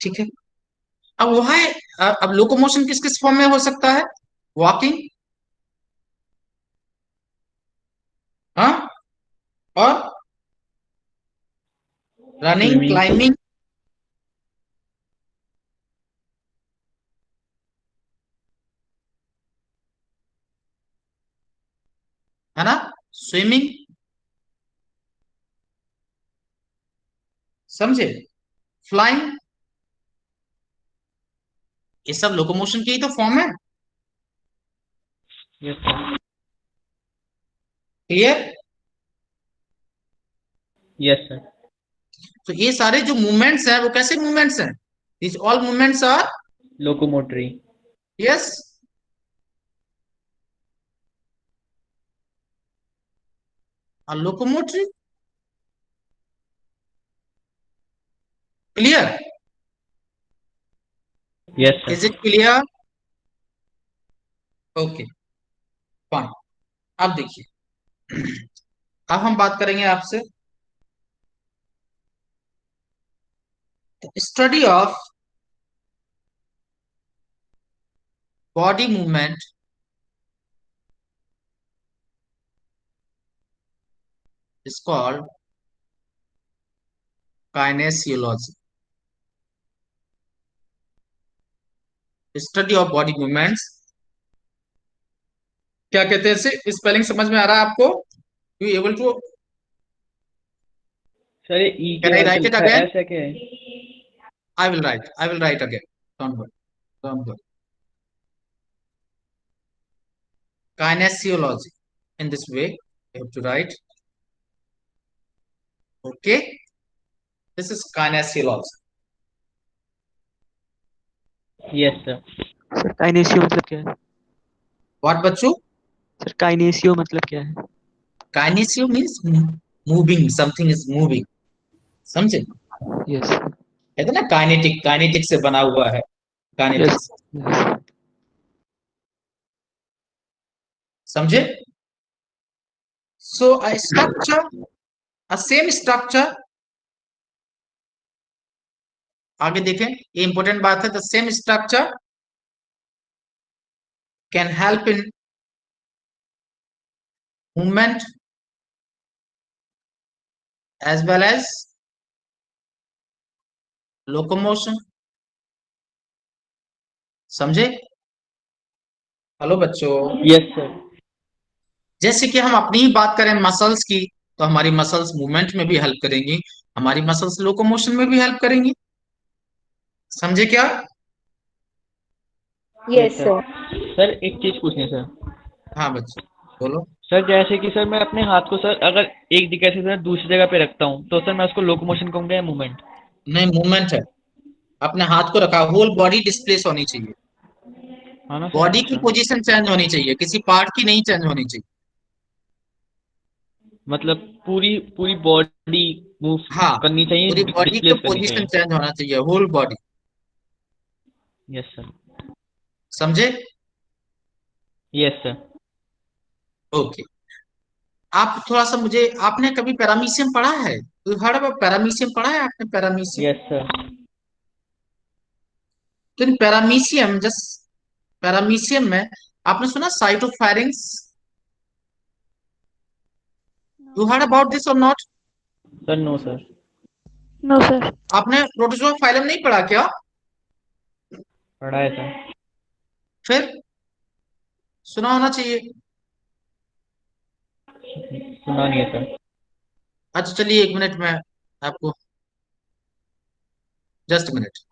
ठीक है। अब वो है, अब लोकोमोशन किस किस फॉर्म में हो सकता है? वॉकिंग, हाँ, और रनिंग, स्विमिंग। क्लाइंबिंग, है ना, स्विमिंग। समझे? फ्लाइंग, ये सब लोकोमोशन की ही तो फॉर्म है। Yes sir. Clear? Yes sir. तो ये सारे जो मूवमेंट्स हैं वो कैसे मूवमेंट्स हैं? This all movements are, locomotory. Yes, are locomotory. Clear? Yes is sir. It clear? Okay fine. अब देखिए, अब हम बात करेंगे आपसे study of body movement is called kinesiology. Study of body movements, क्या कहते हैं इसे? स्पेलिंग समझ में आ रहा है आपको? यू एबल टू, सर ये ई के कैन आई बाद से राइट इट लिखा है, अगेन? ऐसा क्या है? I will write again, don't worry, don't worry. Kinesiology. In this way, you have to write. Okay, this is kinesiology. Yes sir. Sir kinesio मतलब क्या है? What, बच्चों? सर काइनेसियो मतलब क्या है? Kinesio means moving. Something is moving. समझे? यस कहते ना काइनेटिक, काइनेटिक से बना हुआ है, यस काइनेटिक्स। यस समझे? So a structure, a same structure, आगे देखें, ये इंपॉर्टेंट बात है, the same structure can help in movement as well as locomotion. समझे? हेलो बच्चों, यस सर। जैसे कि हम अपनी ही बात करें मसल्स की, तो हमारी मसल्स मूवमेंट में भी हेल्प करेंगी, हमारी मसल्स लोकोमोशन में भी हेल्प करेंगी। समझे क्या? Yes Yes, sir. sir. Sir एक चीज पूछनी है सर। हाँ बच्चे, बोलो। सर जैसे कि सर मैं अपने हाथ को सर अगर एक जगह से सर दूसरी जगह पे रखता हूँ तो सर मैं उसको लोकोमोशन कहूँगा या मूवमेंट? नहीं, मूवमेंट है। अपने हाथ को रखा, होल बॉडी डिस्प्लेस होनी चाहिए, हाँ ना सर। बॉडी की अच्छा, पोजीशन चेंज होनी चाहिए, किसी पार्ट की नहीं चेंज होनी चाहिए। मतलब पूरी पूरी बॉडी मूव हाँ, करनी चाहिए, पूरी बॉडी का डिस्प्लेस करनी पोजीशन चाहिए। चेंज होना चाहिए, होल बॉडी। Yes sir. समझे? Yes sir. ओके। आप थोड़ा सा मुझे, आपने कभी पैरामीशियम पढ़ा है? पैरामीशियम पढ़ा है आपने? Paramecium, yes sir. तो इन पैरामीशियम, जस्ट पैरामीशियम में आपने सुना cytopharynx? You heard about this or not? Sir no sir. No sir. आपने प्रोटोजोआ फाइलम नहीं पढ़ा क्या? पढ़ा है सर। फिर सुना होना चाहिए। सुना नहीं है सर। अच्छा चलिए, 1 मिनट में आपको, जस्ट मिनट।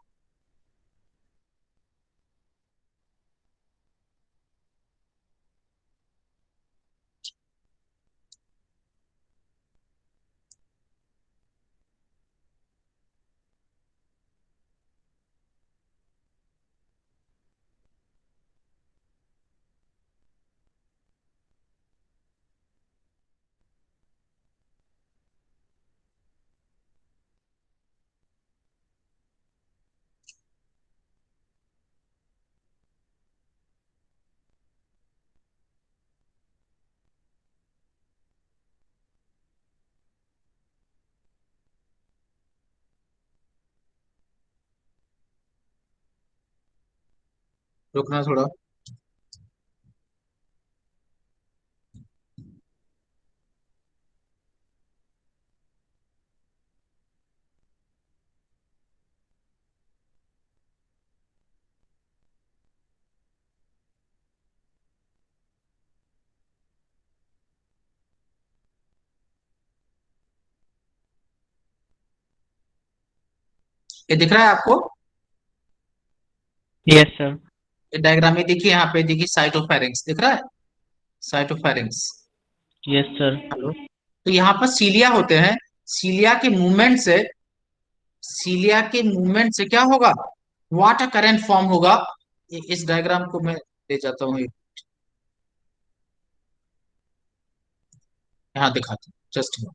रुकना थोड़ा। ये दिख रहा है आपको? Yes sir. ये डायग्राम में देखिए, यहाँ पे देखिए, साइटोफैरिंग्स दिख रहा है, साइटोफैरिंग्स। Yes sir. हेलो, तो यहाँ पर सीलिया होते हैं, सीलिया के मूवमेंट से, सीलिया के मूवमेंट से क्या होगा? वाटर करंट फॉर्म होगा। इस डायग्राम को मैं ले जाता हूँ, यहाँ दिखाता हूँ, जस्ट।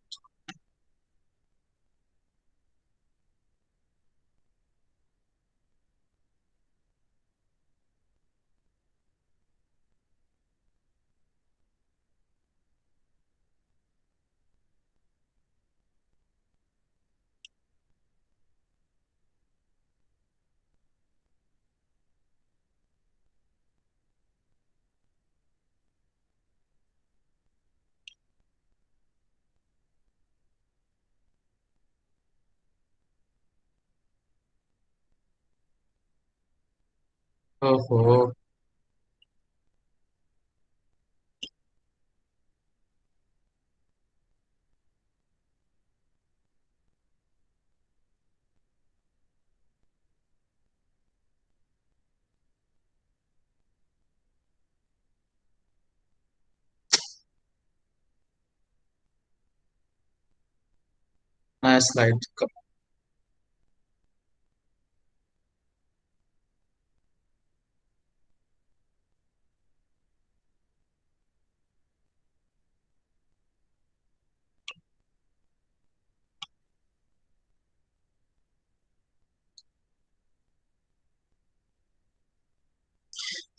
ओहो। नया स्लाइड।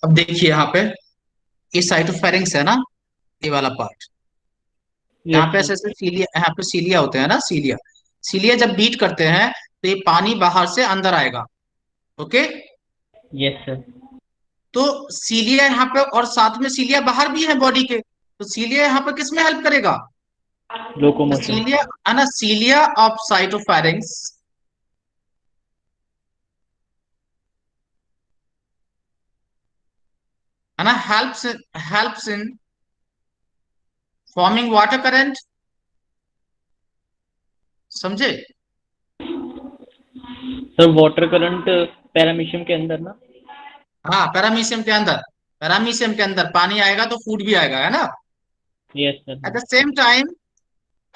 अब देखिए यहाँ पे, ये साइटोफेरिंक्स है ना, ये वाला पार्ट। यहाँ यस पे सर। ऐसे ऐसे सीलिया, यहाँ पे सीलिया होते हैं ना, सीलिया। सीलिया जब बीट करते हैं तो ये पानी बाहर से अंदर आएगा। ओके। Yes sir. तो सीलिया यहाँ पे, और साथ में सीलिया बाहर भी है बॉडी के, तो सीलिया यहाँ पे किस में हेल्प करेगा? लोकोमोशन। सीलिया है ना, सीलिया ऑफ साइटोफेरिंक्स है ना, helps in forming water current. समझे? सर वाटर करंट पैरामीशियम के अंदर ना। हाँ, पैरामीशियम के अंदर, पैरामीशियम के अंदर पानी आएगा तो फूड भी आएगा, है ना। Yes sir. एट हाँ। The same time,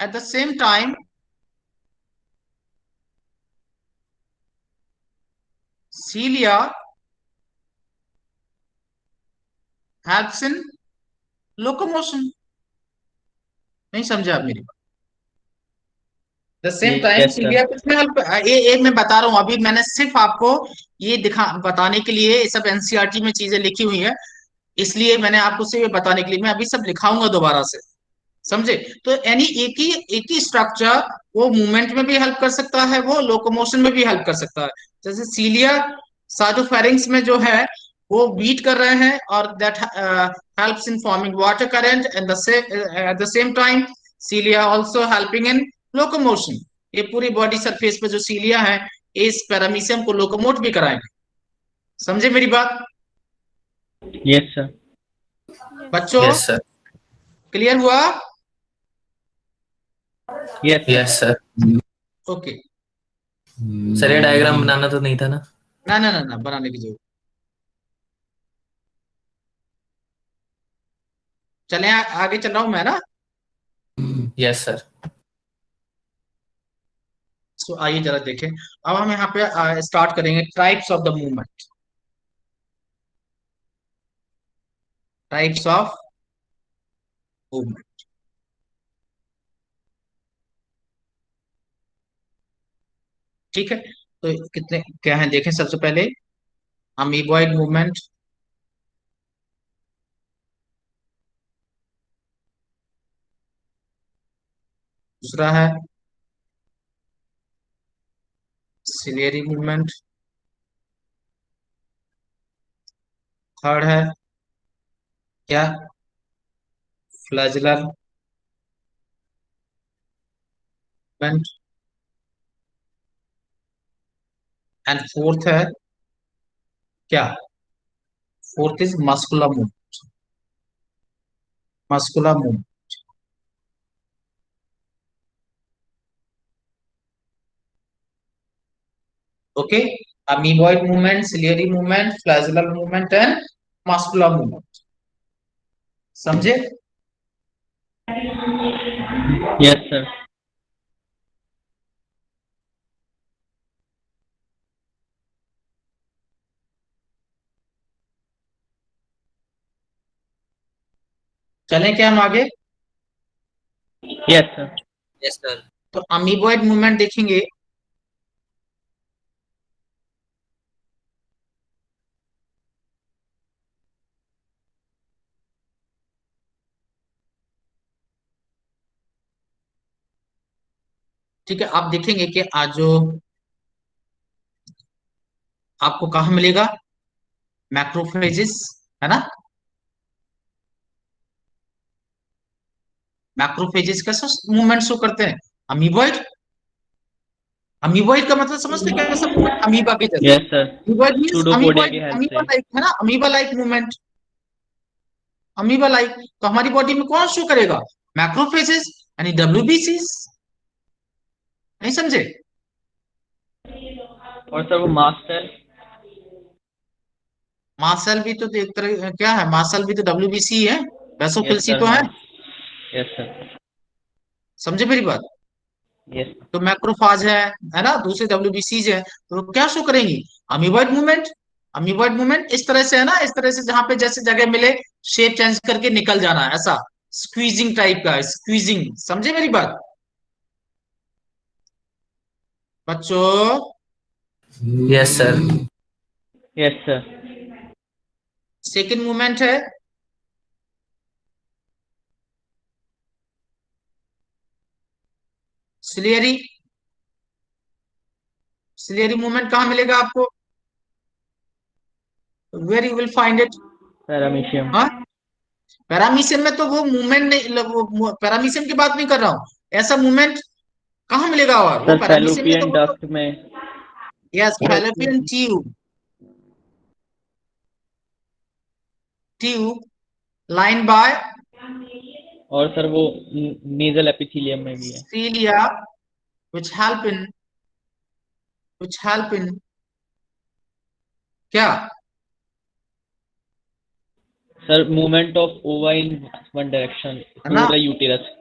at the same time cilia helps in locomotion. नहीं समझे आप मेरी बात? The same time yes sir. Cilia किसमें हेल्प, ये मैं बता रहा हूँ अभी, मैंने सिर्फ आपको ये दिखा बताने के लिए, ये सब एनसीईआरटी में चीजें लिखी हुई है, इसलिए मैंने आपको सिर्फ ये बताने के लिए, मैं अभी सब लिखाऊंगा दोबारा से। समझे? तो यानी एक ही स्ट्रक्चर, वो मूवमेंट में भी हेल्प कर सकता है, वो लोकोमोशन में भी हेल्प कर सकता है। जैसे सीलिया साइटोफेरिंक्स में जो है, वो बीट कर रहे हैं, और that helps in forming water current, and at the same time cilia also helping in locomotion. ये पूरी बॉडी सरफेस पे जो सीलिया है, इस पैरामीशियम को लोकोमोट भी कराएंगे। समझे मेरी बात? Yes sir. बच्चों, यस सर। क्लियर हुआ? Yes sir. Yes sir. Okay. Sir ये डायग्राम बनाना तो नहीं था ना? ना ना ना ना, बनाने की जरूरत। चले, आगे चल रहा हूं मैं ना। Yes sir. सो आइए जरा देखें। अब हम यहाँ पे स्टार्ट करेंगे types of the movement. Types of movement. ठीक है, तो कितने क्या है देखें। सबसे पहले अमीबॉइड मूवमेंट, दूसरा है सिलियरी मूवमेंट, थर्ड है क्या, फ्लैजुलर मूवमेंट, एंड फोर्थ है क्या, fourth is muscular movement. Muscular movement. Okay, amoeboid movement, ciliary movement, flagellar movement and muscular movement. समझे? Yes sir. चलें क्या हम आगे? Yes sir. Yes sir. तो अमीबॉइड मूवमेंट देखेंगे। ठीक है, आप देखेंगे कि आज जो आपको कहाँ मिलेगा, मैक्रोफेजेस, है ना। मैक्रोफेजेस कैसे मूवमेंट शो करते हैं? अमीबॉइड, अमीबॉइड का मतलब समझते हैं कैसा मूवमेंट, अमीबा के जैसा। Yes sir, amoeboid means pseudopodia की अमीबॉइड, हेल्प अमीबा से। लाइक है ना, amoeba like movement, amoeba like. तो हमारी बॉडी में कौन शो करेगा, मैक्रोफेजेस यानी डब्ल्यूबीसीस, नहीं समझे। और सर वो मास्टर। मार्शल भी तो एक तरह क्या है, मार्शल भी तो डब्ल्यूबीसी है, यस वैसोफिल सी सर, तो हाँ। है। Yes sir. समझे मेरी बात। यस। तो मैक्रोफाज है ना, दूसरे डब्ल्यूबीसीज है, तो वो क्या शो करेंगी, अमीबॉइड मूवमेंट। अमीबॉइड मूवमेंट इस तरह से है ना, इस तरह से जहां पे जैसे जगह मिले शेप चेंज करके निकल जाना है, ऐसा स्क्वीजिंग टाइप का, स्क्वीजिंग, समझे मेरी बात बच्चों। Yes sir. Yes sir. Second movement है सिलियरी। सिलियरी मूवमेंट कहाँ मिलेगा आपको, where you will find it. Paramecium. हाँ, पैरामीशियम में तो वो मूवमेंट नहीं, वो पैरामीशियम की बात नहीं कर रहा हूँ, ऐसा मूवमेंट कहाँ मिलेगा, और वो सर पैरामीशियम में तो फैलोपियन वो तो, डक्ट में। Yes fallopian tube, tube line by और सर वो नीजल एपिथेलियम में भी है। cilia which help in, which help in क्या, सर मूवमेंट ऑफ ओवा इन वन डायरेक्शन है थ्रू ना, द यूटेरस।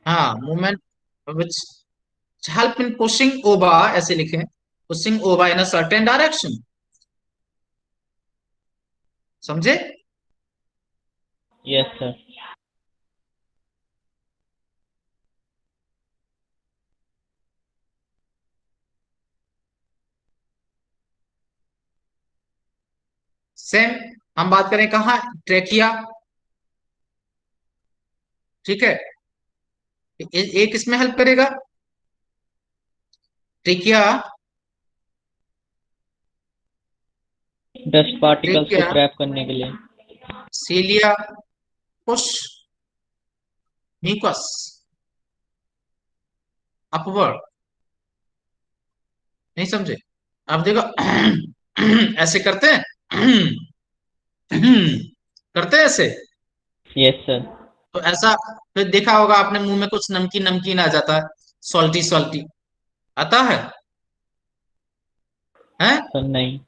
हाँ movement which help in pushing ova, ऐसे लिखें, pushing ova in a certain direction, समझे। Yes sir. सेम हम बात करें कहाँ, ट्रेकिया, ठीक है, एक इसमें हेल्प करेगा ट्रेकिया, डस्ट पार्टिकल्स को ट्रेकिया ट्रैप करने के लिए। सीलिया पुश म्यूकस अपवर्ड, नहीं समझे। अब देखो ऐसे करते हैं करते हैं ऐसे, यस सर। तो ऐसा फिर देखा होगा आपने, मुंह में कुछ नमकीन नमकीन आ जाता है, सॉल्टी सॉल्टी आता है। सर नहीं।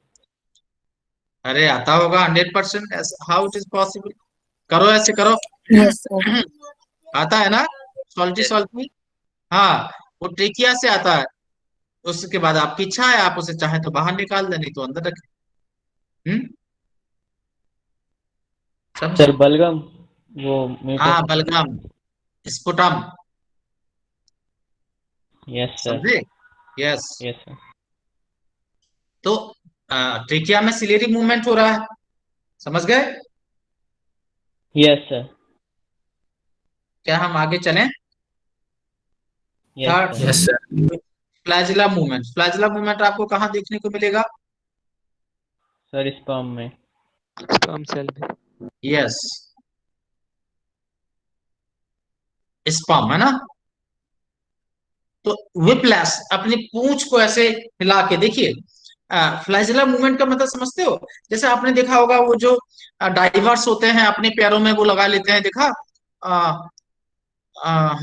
अरे आता होगा 100%, हाउ इट इज पॉसिबल, करो ऐसे करो यस सर। आता है ना, सॉल्टी यस। सॉल्टी, हाँ, वो ट्रेकिया से आता है। उसके बाद आपकी इच्छा है, आप उसे चाहे तो बाहर निकाल दें, नहीं तो अंदर रखें। समझे। सर बलगम, वो हाँ म्यूकस। बलगम, स्पुटम, यस सर। समझे, यस। Yes sir. तो ट्रेकिया में सिलेरी मूवमेंट हो रहा है, समझ गए। Yes sir. क्या हम आगे चलें, yes third, sir. Yes sir. Flagella movement. Flagella movement आपको कहाँ देखने को मिलेगा, सर स्पर्म में। स्पर्म सेल में। यस स्पर्म है ना। तो विप्लैश, अपनी पूंछ को ऐसे हिला के देखिए, फ्लैजिला मूवमेंट का मतलब समझते हो, जैसे आपने देखा होगा वो जो डाइवर्स होते हैं अपने पैरों में वो लगा लेते हैं, देखा,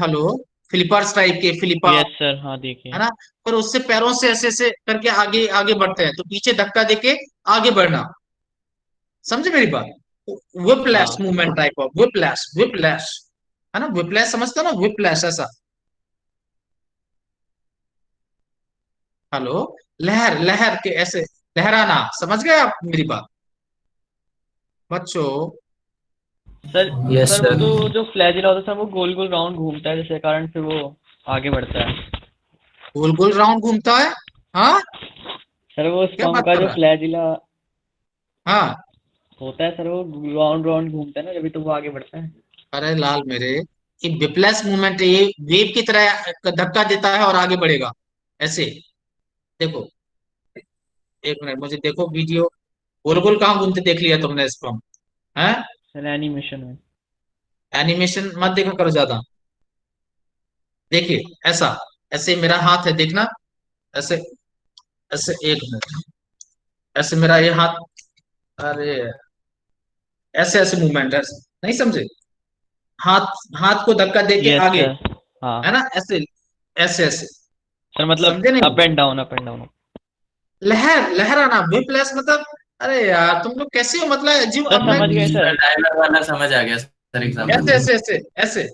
हेलो, फ्लिपर्स टाइप के, फ्लिपर, यस सर, हाँ देखिए। है ना, पर उससे पैरों से ऐसे ऐसे करके आगे आगे बढ़ते हैं, तो पीछे धक्का देके आगे बढ़ना, समझे मेरी बात। विप्लैश हाँ। Movement type of, whiplash, whiplash, है ना, विप्लैश समझते हो ना, विप्लैश ऐसा, हेलो, लहर लहर के ऐसे लहराना, समझ गए आप मेरी बात बच्चों। सर यस सर वो सर। तो जो फ्लैजिला होता है सर, वो गोल गोल राउंड घूमता है, जिसके कारण फिर वो आगे बढ़ता है। गोल गोल राउंड घूमता है, हाँ, सर वो क्या स्पर्म बात का कर जो रहा है, फ्लैजिला हाँ। होता है सर, वो राउंड राउंड घूमता है ना, जभी तो वो आगे बढ़ता है। अरे लाल मेरे, ये विप्लैश मूवमेंट है, ये वेव की तरह धक्का देता है और आगे बढ़ेगा ऐसे, देखो, एक मिनट मुझे देखो वीडियो, गोल गोल कहाँ घूमते देख लिया तुमने इसको, है, सर एनिमेशन में। एनिमेशन मत देखा करो ज्यादा, देखिए ऐसा, ऐसे मेरा हाथ है देखना, ऐसे ऐसे, एक मिनट, ऐसे मेरा ये हाथ, अरे ऐसे ऐसे मूवमेंट है, नहीं समझे? हाथ, हाथ को धक्का दे के यस आगे, सर। हाँ है ना, ऐसे, ऐसे ऐसे, सर, मतलब समझे नहीं? Up and down, up and down. लहर, लहराना, विप्लस मतलब, अरे यार तुम लोग कैसे हो, मतलब जीव, सर अब मैं समझ गए सर। डायलॉग वाला समझ आ गया सर ऐसे एग्जाम्पल। ऐसे ऐसे ऐसे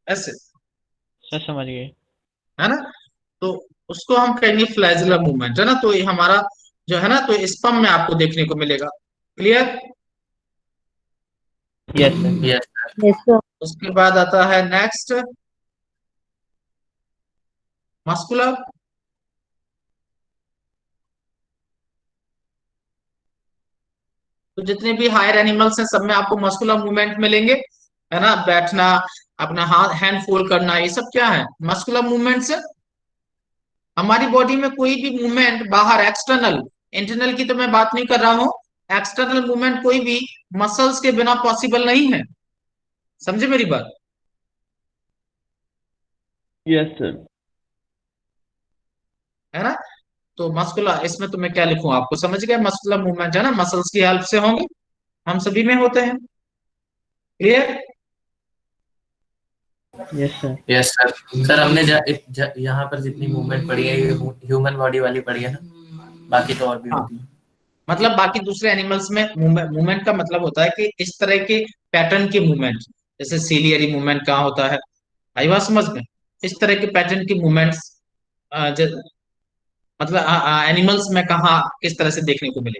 ऐसे, सर समझ गए। है ना? तो उसको हम कहेंगे फ्लैजुलर मूवमेंट, है ना? तो ये हमारा जो है ना, तो स्पम में आपको देखने को मिलेगा। Clear? Yes sir. Yes. Yes, sir. उसके बाद आता है नेक्स्ट, मस्कुलर। तो जितने भी हायर एनिमल्स हैं सब में आपको मस्कुलर मूवमेंट मिलेंगे, है ना? बैठना, अपना हाथ, हैंड फोल्ड करना, ये सब क्या है? मस्कुलर मूवमेंट्स है। हमारी बॉडी में कोई भी मूवमेंट बाहर, एक्सटर्नल, इंटरनल की तो मैं बात नहीं कर रहा हूं, एक्सटर्नल मूवमेंट कोई भी मसल्स के बिना पॉसिबल नहीं है। समझे मेरी बात? Yes sir. है ना? तो मस्कुलर, इसमें तो मैं क्या लिखूं, आपको समझ गए? मस्कुलर मूवमेंट है ना, मसल्स की हेल्प से होंगे, हम सभी में होते हैं। Clear? Yes sir. Yes sir. Sir हमने यहाँ पर जितनी मूवमेंट पढ़ी है ये ह्यूमन बॉडी वाली पढ़ी है ना, बाकी तो और भी हाँ, होती है। मतलब बाकी दूसरे एनिमल्स में मूवमेंट का मतलब होता है कि इस तरह के पैटर्न की मूवमेंट, जैसे सीलियरी मूवमेंट कहाँ होता है, आई बात समझ में? इस तरह के पैटर्न की मूवमेंट्स मतलब एनिमल्स में कहाँ, किस तरह से देखने को मिले,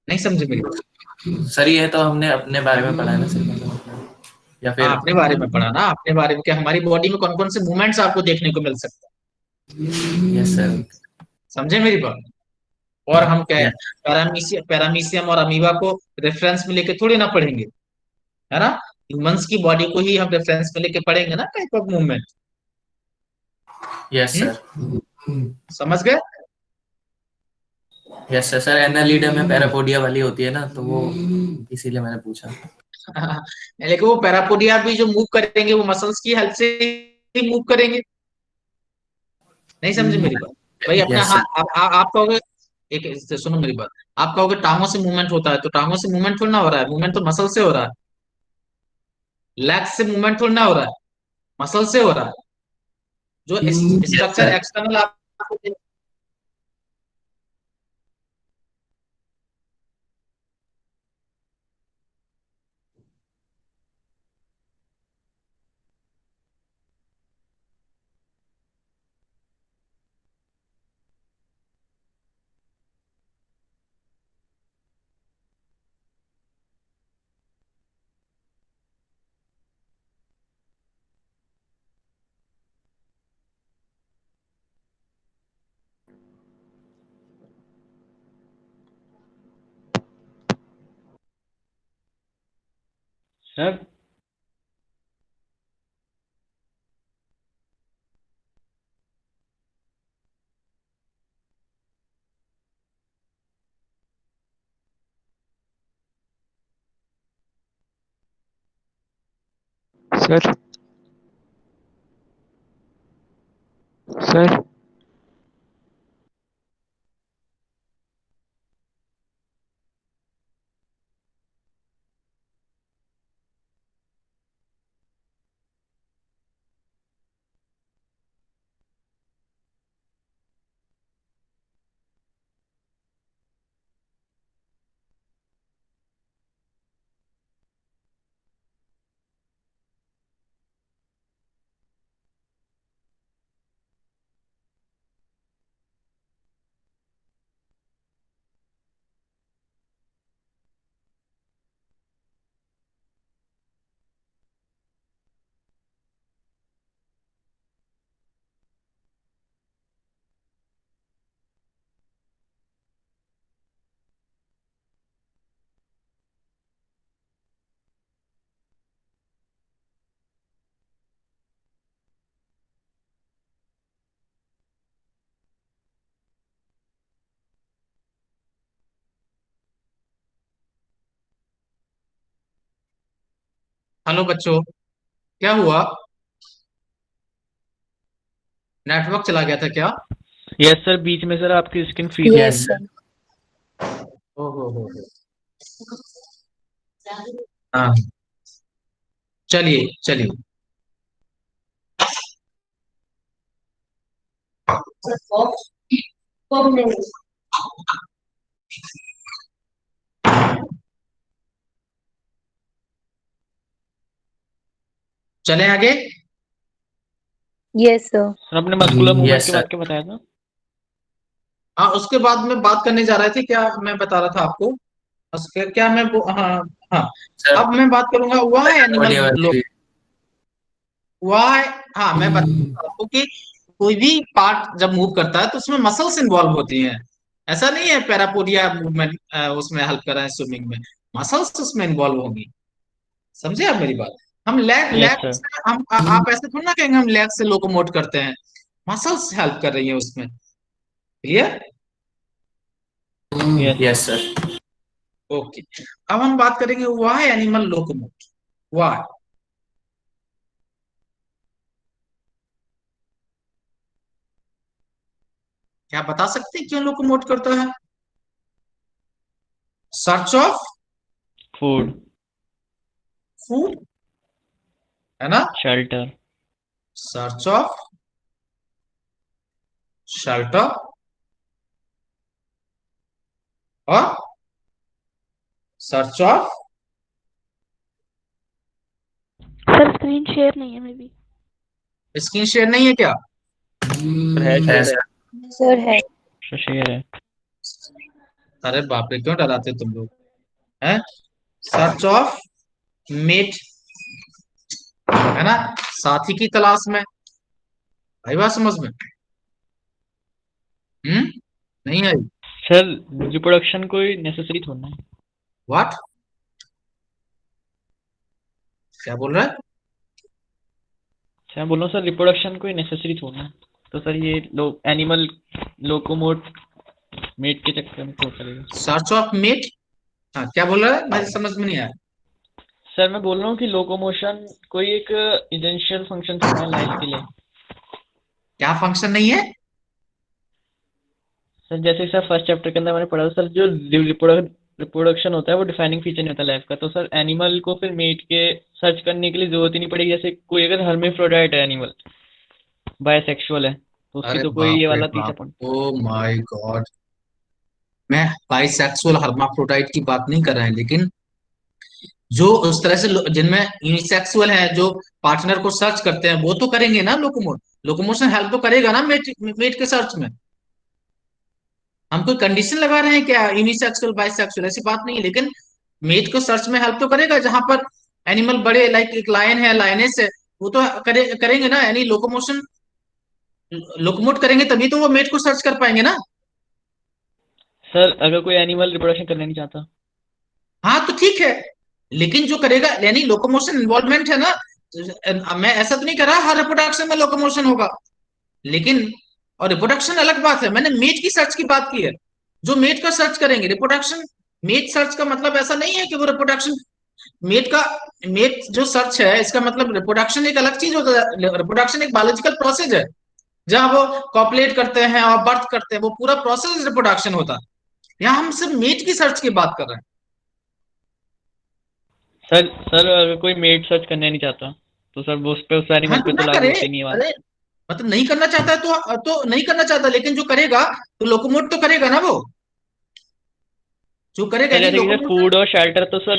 नहीं समझे मेरी बात? सर ये तो हमने अपने बारे में पढ़ा है ना सर, मतलब या हाँ, फिर। अपने बारे में पढ़ा ना, अपने बारे में, कि हमारी बॉडी में कौन कौन से मूवमेंट्स आपको देखने को मिल सकते यस सर। हैं। समझे मेरी बात? और हम क्या, यस। पैरामीशियम और अमीबा को रेफरेंस में लेके थोड़ी ना पढ़ेंगे, है ना? ह्यूमंस की बॉडी को ही हम रेफरेंस में लेके पढ़ेंगे ना, type of movement. Yes sir. समझ गए? Yes sir. सर एनालिडा में पैरापोडिया वाली होती है ना, तो वो इसीलिए मैंने पूछा। लेकिन वो पैरापोडिया भी जो मूव करेंगे वो मसल्स की हेल्प से ही मूव करेंगे, नहीं समझे मेरी बात? भाई अपने यस हाथ, सर। आप कहोगे, सुनो मेरी बात, आप कहोगे टांगों से मूवमेंट होता है, तो टांगों से मूवमेंट थोड़ा ना हो रहा है, मूवमेंट तो मसल से हो रहा है। लेग से मूवमेंट थोड़ा ना हो रहा है, मसल से हो रहा है। जो यस स्ट्रक्चर सर। एक्सटर्नल आपको, सर सर। सर। हेलो बच्चों, क्या हुआ? नेटवर्क चला गया था क्या? यस सर, बीच में सर आपकी स्क्रीन फ्रीज हो यस गई। सर। हो। हाँ, चलिए चलिए। चले आगे। Yes sir. सर आपने मस्कुलर मूवमेंट यस के सर। बाद क्या बताया था? हाँ, उसके बाद में बात करने जा रहे थे, क्या मैं बता रहा था आपको? उसके क्या मैं हाँ हाँ। सर अब मैं बात करूंगा व्हाई एनिमल बॉडी वाली। व्हाई। हाँ, मैं बताऊंगा आपको कि कोई भी पार्ट जब मूव करता है तो उसमें मसल्स इन्वॉल्व होती हैं। ऐसा नहीं है पैरापोडिया मूवमेंट उसमें हेल्प कर रहे हैं स्विमिंग में, मसल्स उसमें इन्वॉल्व होंगी। समझे आप मेरी बात? हम लेग यस लेग सर। से आप ऐसे थोड़ा ना कहेंगे हम लेग से लोकोमोट करते हैं, मसल्स हेल्प कर रही है उसमें। Clear? Yes yes sir. Okay. अब हम बात करेंगे व्हाई एनिमल लोकोमोट। व्हाई? क्या बता सकते हैं क्यों लोकोमोट करता है? Search of food. फूड, है ना? शेल्टर। सर्च ऑफ शेल्टर और search of. Sir screen share नहीं है मे बी। स्क्रीन शेयर नहीं है क्या? सर है, है शेयर है। सर। सर है। सर शेयर है। अरे बाप रे, क्यों डराते तुम लोग हैं? सर्च ऑफ मेट, है ना? साथी की तलाश में। आई बात समझ में? नहीं आई? सर रिप्रोडक्शन कोई नेसेसरी थोड़ा है। व्हाट? क्या बोल रहा है? सर मैं बोल रहा हूँ सर, रिप्रोडक्शन कोई नेसेसरी थोड़ा है। तो सर ये एनिमल लोकोमोट मेट के चक्कर में क्यों करेगा? Search of mate. हाँ, क्या बोल रहा है? मेरी समझ में नहीं आया। सर मैं बोल रहा हूँ कि लोकोमोशन कोई एक इसेंशियल फंक्शन थोड़ा है लाइफ के लिए। क्या फंक्शन नहीं है? सर जैसे सर फर्स्ट चैप्टर के अंदर मैंने पढ़ा था सर, जो रिप्रोडक्शन होता है वो डिफाइनिंग फीचर नहीं होता लाइफ का। तो सर एनिमल को फिर मेट के सर्च करने के लिए जरूरत ही नहीं पड़ेगी। जैसे कोई अगर हर्मेफ्रोडाइट है एनिमल, बायसेक्सुअल है, तो उसकी अरे तो कोई ये बाप रे वाला तीसरा बाप, पॉइंट। Oh my God. मैं बाइसेक्सुअल हर्माफ्रोडाइट की बात नहीं कर रहे हैं, लेकिन जो उस तरह से जिनमें यूनिसेक्सुअल है, जो पार्टनर को सर्च करते हैं, वो तो करेंगे ना लोकोमोट। लोकोमोशन हेल्प तो करेगा ना मेट के सर्च में। हम कोई कंडीशन लगा रहे हैं क्या यूनिसेक्सुअल बाइसेक्सुअल? ऐसी बात नहीं है, लेकिन मेट को सर्च में हेल्प तो करेगा। जहां पर एनिमल बड़े, लाइक एक लायन है, लायनेस है, वो तो करेंगे ना, यानी लोकोमोशन। लोकोमोट करेंगे तभी तो वो मेट को सर्च कर पाएंगे ना। सर अगर कोई एनिमल रिप्रोडक्शन करना नहीं चाहता? हाँ तो ठीक है, लेकिन जो करेगा, यानी लोकोमोशन इन्वॉल्वमेंट है ना। मैं ऐसा तो नहीं कर रहा हर रिप्रोडक्शन में लोकोमोशन होगा, लेकिन और रिप्रोडक्शन अलग बात है। मैंने मेट की सर्च की बात की है। जो मेट का सर्च करेंगे, रिप्रोडक्शन मेट सर्च का मतलब ऐसा नहीं है कि वो रिप्रोडक्शन मेट का मेट जो सर्च है, इसका मतलब रिप्रोडक्शन एक अलग चीज होता है। रिप्रोडक्शन एक बायोलॉजिकल प्रोसेस है, जहां वो कॉपलेट करते हैं और बर्थ करते हैं, वो पूरा प्रोसेस रिप्रोडक्शन होता है। यहाँ हम सिर्फ मेट की सर्च की बात कर रहे हैं। सर अगर कोई मेट सर्च करना नहीं चाहता तो सर वो उस हाँ एनिमल तो पे तो ना लागू करे। होती नहीं है बात। अरे मतलब नहीं करना चाहता है तो नहीं करना चाहता, लेकिन जो करेगा तो लोकोमोट तो करेगा ना वो। जो करेगा सर नहीं जैसे कि सर लोकोमोशन। फूड और शेल्टर तो सर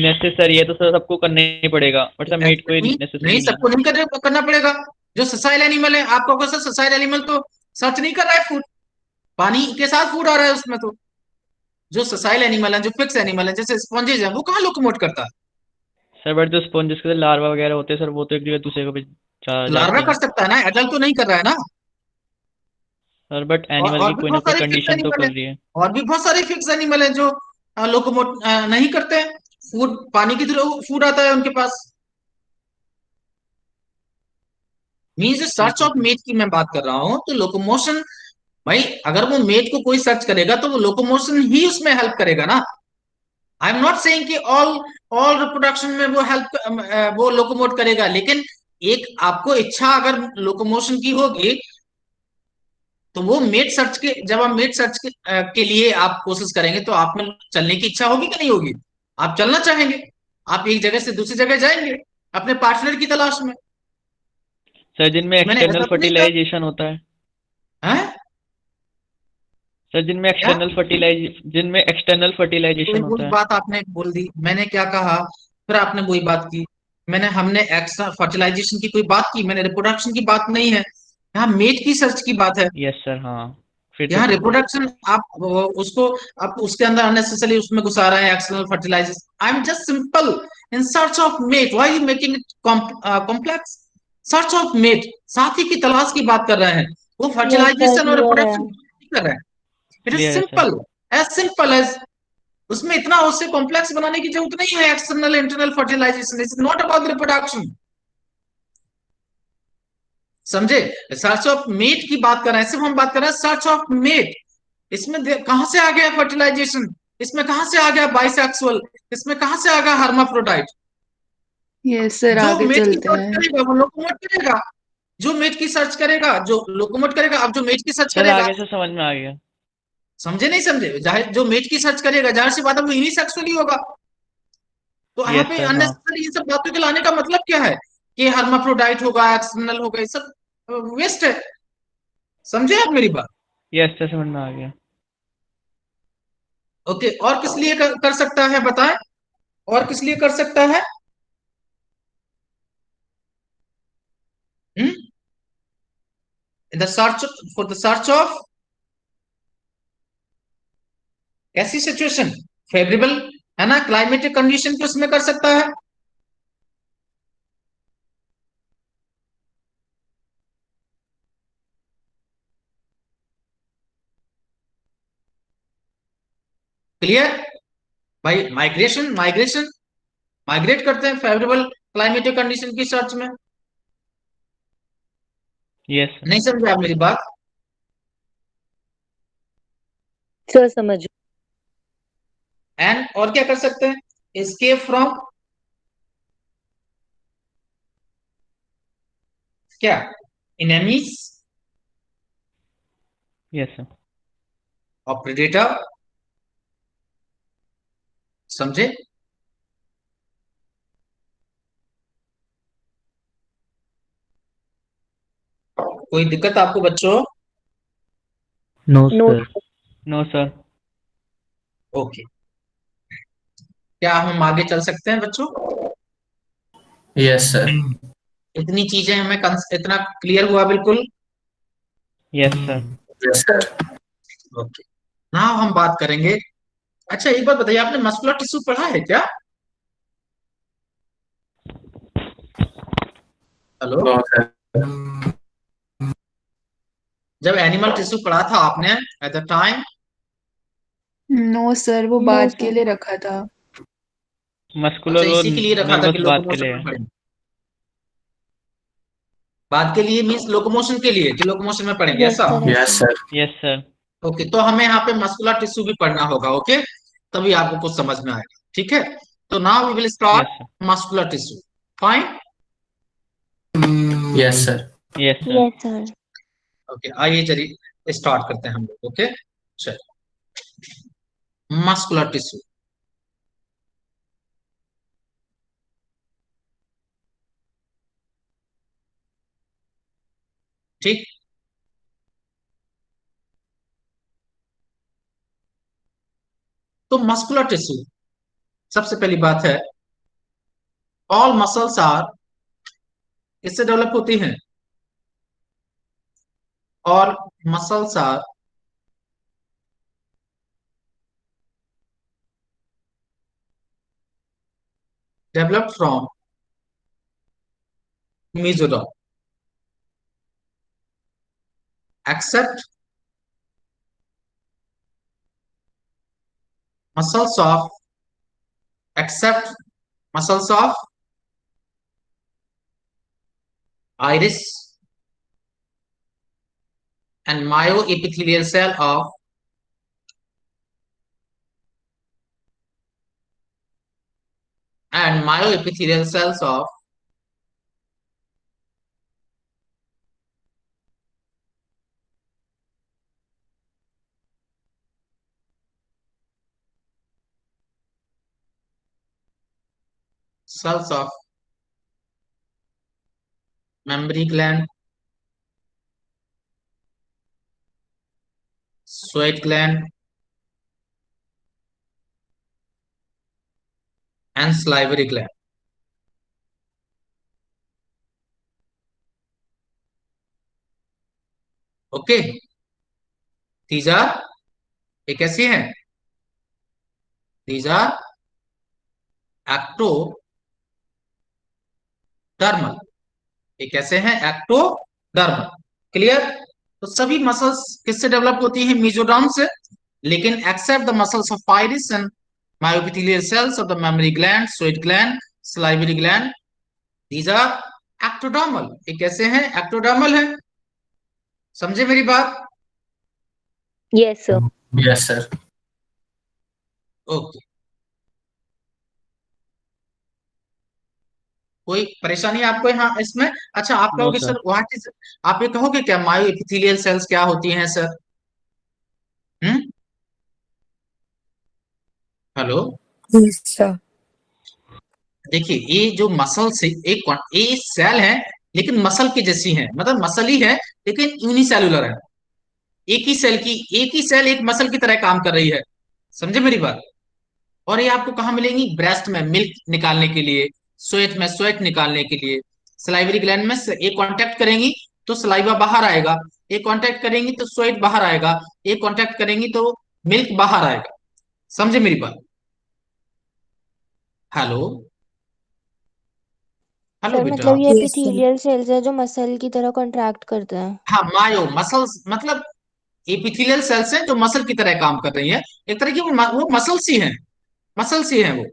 नेसेसरी है, तो सर सबको करना ही पड़ेगा, बट सर मेट कोई नहीं, नहीं नेसेसरी नहीं है सबको ना। नहीं करना पड़ेगा। जो ससाइल एनिमल है, आपका कैसा ससाइल एनिमल तो सर्च नहीं कर रहा है फूड, पानी के साथ फूड आ रहा है उसमें तो। जो ससाइल एनिमल है, जो फिक्स एनिमल है, जैसे स्पॉन्जेज है, वो कहाँ लोकोमोट करता है? सर बट जो स्पॉन्जेस के लार्वा वगैरह होते हैं सर, वो तो एक जगह दूसरे को भी लार्वा जाते कर हैं। सकता है ना, एडल्ट तो नहीं कर रहा है ना। सर बट एनिमल की और भी कोई ना बहुत कोई सारे फिक्स कंडीशन तो एनिमल है। कर रही है। और भी बहुत सारे फिक्स एनिमल है जो लोकोमोट नहीं करते हैं। फूड, पानी की थ्रू फूड आता है उनके पास। मीन्स ठीक सर्च है ऑफ सर। मेट की मैं बात कर रहा हूं, तो लोकोमोशन। भाई अगर वो मेट को कोई सर्च करेगा तो वो लोकोमोशन ही उसमें हेल्प करेगा ना। आई एम नॉट सेइंग कि ऑल ऑल रिप्रोडक्शन में वो हेल्प वो लोकोमोट करेगा, लेकिन एक आपको इच्छा अगर लोकोमोशन की होगी, तो वो मेट सर्च के, जब आप मेट सर्च के लिए आप कोशिश करेंगे, तो आप में चलने की इच्छा होगी कि नहीं होगी? आप चलना चाहेंगे, आप एक जगह से दूसरी जगह जाएंगे अपने पार्टनर की तलाश में। सर जिनमें मैंने एक्सटर्नल ऐसा तो नहीं कहा फर्टिलाइजेशन होता है। है सर क्या? जिनमें एक्सटर्नल वही फर्टिलाइजेशन वही होता है। बात आपने बोल दी, मैंने क्या कहा, फिर आपने वही बात की। हमने एक्स्ट्रा फर्टिलाइजेशन की कोई बात की, मैंने रिप्रोडक्शन की बात नहीं है। यहाँ मेट की सर्च की बात है। यस सर, हाँ फिर तो यहाँ ठीक है। रिप्रोडक्शन आप उसको, आप उसके अंदर अननेसेसरी उसमें घुसा रहे हैं external fertilisation. I am just simple in search of mate, why you making it complex? Search of mate, साथी की तलाश की बात कर रहे हैं, वो यस सर, फर्टिलाइजेशन और क्लियर है। रिप्रोडक्शन नहीं कर रहे हैं। इट इज क्लियर है सर। सिंपल, सिंपल एज, उसमें इतना उससे कॉम्प्लेक्स बनाने की जरूरत नहीं है। External internal fertilisation is not about reproduction, समझे? सर्च ऑफ मेट की बात कर रहे हैं, सिर्फ हम बात कर रहे हैं सर्च ऑफ मेट। इसमें कहां से आ गया फर्टिलाइजेशन, इसमें कहां से आ गया बाइसेक्सुअल, इसमें कहां से आ गया हर्माफ्रोडाइट? यस सर, जो आगे मेट की चलते सर्च हैं। करेगा वो लोकोमोट करेगा, जो मेट की सर्च करेगा जो लोकोमोट करेगा। अब जो मेट की सर्च सर करेगा, आगे से समझ में आ गया। समझे नहीं समझे? जाहिर जो मेट की सर्च करेगा, जाहिर सी बात है वो यूनिसेक्सुअल ही होगा। तो यहाँ यस पे सर, हाँ। अननेसेसरी इन सब बातों के लाने का मतलब क्या है? कि हर्माफ्रोडाइट होगा, एक्सटर्नल होगा, ये सब वेस्ट है। समझे आप मेरी बात? यस सर, समझ में आ गया। ओके, और किस लिए कर सकता है बताएं, और किस लिए कर सकता है? The search, for the search of कैसी सिचुएशन, फेवरेबल, है ना, क्लाइमेटिक कंडीशन की उसमें कर सकता है। क्लियर भाई? माइग्रेशन, माइग्रेट करते हैं फेवरेबल क्लाइमेटिक कंडीशन की सर्च में। Yes sir. नहीं समझे आप मेरी बात? सर समझ। एंड और क्या कर सकते हैं? एस्केप फ्रॉम क्या, इनेमीज यस सर। और प्रेडेटर, समझे? कोई दिक्कत आपको बच्चों? No no sir. No sir. Okay, क्या हम आगे चल सकते हैं बच्चों? Yes sir. इतनी चीजें हमें इतना क्लियर हुआ बिल्कुल? Yes sir. Yes sir. Okay, now हम बात करेंगे। अच्छा एक बात बताइए, आपने मस्कुलर टिश्यू पढ़ा है क्या? Hello, no sir. जब एनिमल टिश्यू पढ़ा था आपने at the time? No sir, वो नो बाद के सर। लिए रखा था। अच्छा, मस्कुलर वो इसी के लिए रखा था कि नर्वस बात के लोकोमोशन लिए में है। पढ़ेंगे? बाद के लिए मीन्स लोकोमोशन के लिए, कि लोकोमोशन में पढ़ेंगे यस ऐसा? सर, यस ऐसे। सर। Yes sir. ओके, तो हमें यहाँ पे मस्कुलर टिश्यू भी पढ़ना होगा। ओके, तभी आपको कुछ समझ में आएगा। ठीक है, तो now we will start yes sir. Muscular tissue. Fine. Yes sir. Yes sir. Yes sir. Okay, आइए चलिए स्टार्ट करते हैं हम लोग। ओके, चलिए, मस्कुलर टिश्यू। ठीक, तो मस्कुलर टिश्यू, सबसे पहली बात है, ऑल मसल्स आर, इससे डेवलप होती हैं। All muscles are developed from mesoderm, except muscles of except muscles of iris and myoepithelial cell of and myoepithelial cells of cells of mammary gland, sweat gland and salivary gland. Okay, these are, ये कैसी है? These are ectodermal. ये कैसे हैं? एक्टोडर्मल. क्लियर? तो सभी मसल्स किससे डेवलप होती हैं? मेसोडर्म से. लेकिन except the muscles of iris and myoepithelial cells of the mammary gland, sweat gland, salivary gland, these are ectodermal. ये कैसे हैं? एक्टोडर्मल है. समझे मेरी बात? Yes sir. Yes sir. Okay, कोई परेशानी आपको यहाँ इसमें? अच्छा, आप नो कहोगे सर। सर व्हाट इज, आप ये कहोगे क्या मायो एपिथेलियल सेल्स क्या होती हैं सर? हम्म, हेलो. Yes sir. देखिए, ये जो मसल से ये सेल है, लेकिन मसल की जैसी है, मतलब मसल ही है लेकिन यूनिसेलुलर है. एक ही सेल एक मसल की तरह काम कर रही है. समझे मेरी बात? और ये आपको कहाँ मिलेंगी? ब्रेस्ट में मिल्क निकालने के लिए, स्वेट में स्वेट निकालने के लिए, सलाइवरी ग्लैंड में ये कांटेक्ट करेंगी तो सलाइवा बाहर आएगा, ये कांटेक्ट करेंगी तो स्वेट बाहर आएगा, ये कांटेक्ट करेंगी तो मिल्क बाहर आएगा. समझे मेरी बात? हेलो, हेलो सर बेटा. मतलब ये यस सर। एपिथेलियल सेल्स है जो मसल की तरह कॉन्ट्रैक्ट करते हैं। हाँ, मायो मसल्स, मतलब एपिथेलियल सेल्स हैं जो मसल की तरह काम कर रही है. एक तरह की वो मसल्स ही हैं, मसल्स ही हैं वो.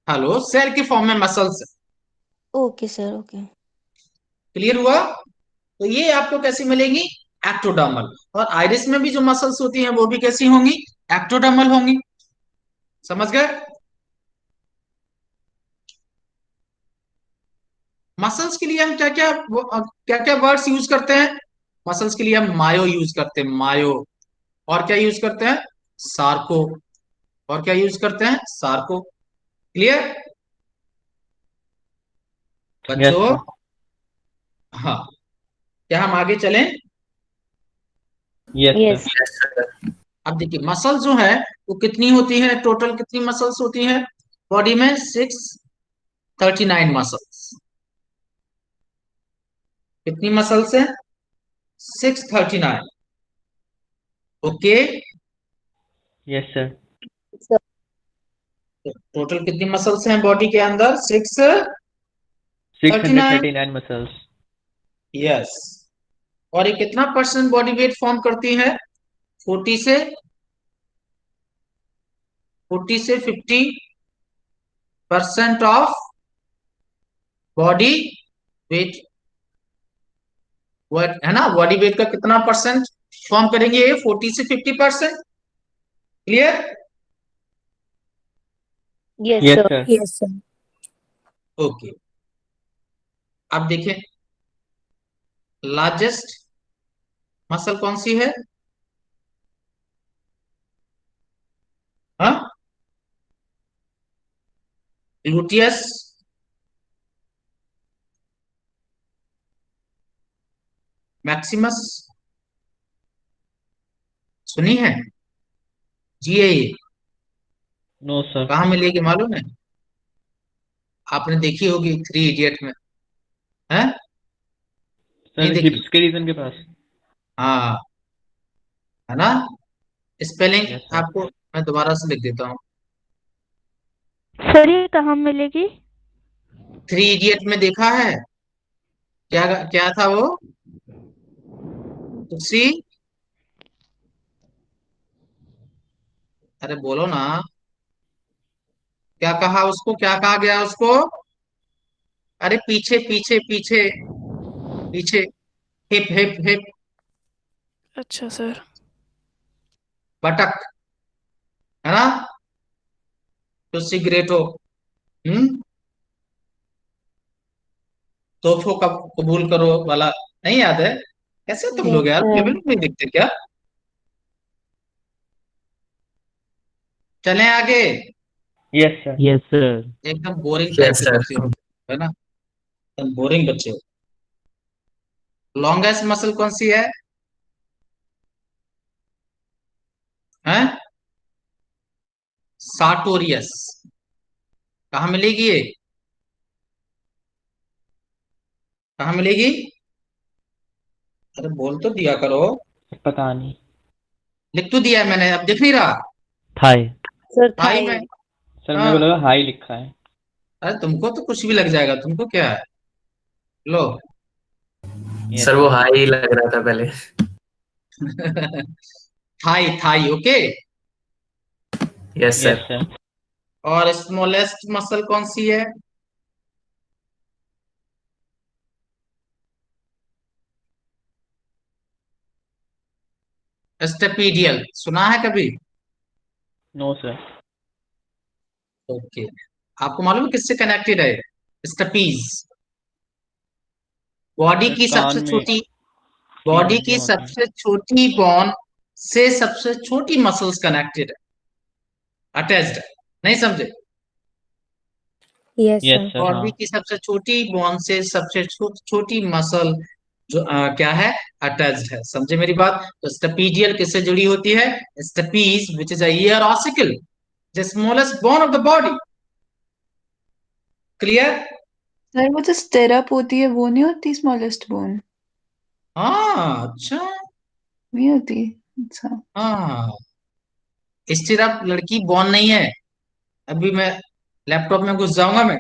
हेलो, सेल के फॉर्म में muscles. Okay sir, okay. Clear हुआ? तो ये आपको कैसी मिलेंगी? एक्टोडर्मल. और आइरिस में भी जो मसल्स होती हैं वो भी कैसी होंगी? एक्टोडर्मल होंगी. समझ गए? मसल्स के लिए हम क्या क्या वर्ड्स यूज करते हैं? मसल्स के लिए हम मायो यूज करते हैं, मायो. और क्या यूज करते हैं? सार्को. और क्या यूज करते हैं? सार्को. क्लियर यस बच्चों? सर। हाँ, क्या हम आगे चलें? Yes yes. Sir. Yes sir. अब देखिए, मसल जो है वो कितनी होती है? टोटल कितनी मसल्स होती है बॉडी में? 639 मसल्स. कितनी मसल्स है? 639. ओके. Yes sir. टोटल कितनी मसल्स हैं बॉडी के अंदर? 639. 639 मसल्स। यस. और ये कितना परसेंट बॉडी वेट फॉर्म करती है? 40 से 50% ऑफ बॉडी वेट. वेट है ना, बॉडी वेट का कितना परसेंट फॉर्म करेंगे? ये 40 से 50%. Clear? Yes yes sir. Sir. Yes sir. Okay. अब देखिए, लार्जेस्ट मसल कौन सी है? हाँ, ग्लूटियस, मैक्सिमस. सुनी है? जी है ये. No sir. कहाँ मिलेगी मालूम है? आपने देखी होगी 3 इडियट में. है? नहीं सर देखी? हिप्स के रीजन के पास। हाँ, है ना. Spelling yes sir. आपको मैं दोबारा से लिख देता हूँ. सर ये कहाँ मिलेगी? 3 इडियट में देखा है? क्या क्या था वो? सी. अरे बोलो ना, क्या कहा उसको? क्या कहा गया उसको? अरे पीछे पीछे पीछे पीछे. Hip hip hip. अच्छा सर। बटक, है ना. तो सिगरेटो. हम्म, तोहफों का कबूल करो वाला. नहीं याद है? कैसे तुम यस लोग यार, सर। लेवल नहीं दिखते क्या? चलें आगे। Yes sir. Yes sir. एकदम बोरिंग टाइप यस के सर। बच्चे होते हैं, है ना, एकदम बोरिंग बच्चे होते हैं। लॉन्गेस्ट मसल कौन सी है? हैं? सार्टोरियस। कहाँ मिलेगी ये? कहाँ मिलेगी? अरे बोल तो दिया करो। पता नहीं। लिख तो दिया है मैंने, अब दिख नहीं रहा? थाई। सर भाई थाई। मैं, सर मेरे को हाँ, लगा हाई लिखा है। अरे तुमको तो कुछ भी लग जाएगा, तुमको क्या है। लो। यस सर वो सर। हाई लग रहा था पहले। Thigh, thigh, okay. Yes yes sir. Sir. और स्मॉलेस्ट मसल कौन सी है? स्टेपीडियल, सुना है कभी? No sir. ओके। आपको मालूम है किससे कनेक्टेड है स्टेपीज? बॉडी सर की कान सबसे में छोटी, तीन बॉडी की हड्डियां होती हैं। सबसे छोटी बोन से सबसे छोटी मसल्स कनेक्टेड है, अटैच्ड है। नहीं समझे? Yes yes sir. सर हाँ। बॉडी की सबसे छोटी बोन से सबसे छोटी मसल जो क्या है, अटैच्ड है। समझे मेरी बात? तो स्टेपीडियल किससे जुड़ी होती है? Stapes which is a ear ossicle, the smallest bone of the body. Clear? Sir वो जो स्टिरअप होती है वो नहीं होती स्मॉलेस्ट बोन? हाँ, अच्छा। नहीं होती? अच्छा। हाँ, स्टिरअप लड़की बोन नहीं है। अभी मैं लैपटॉप में घुस जाऊंगा मैं।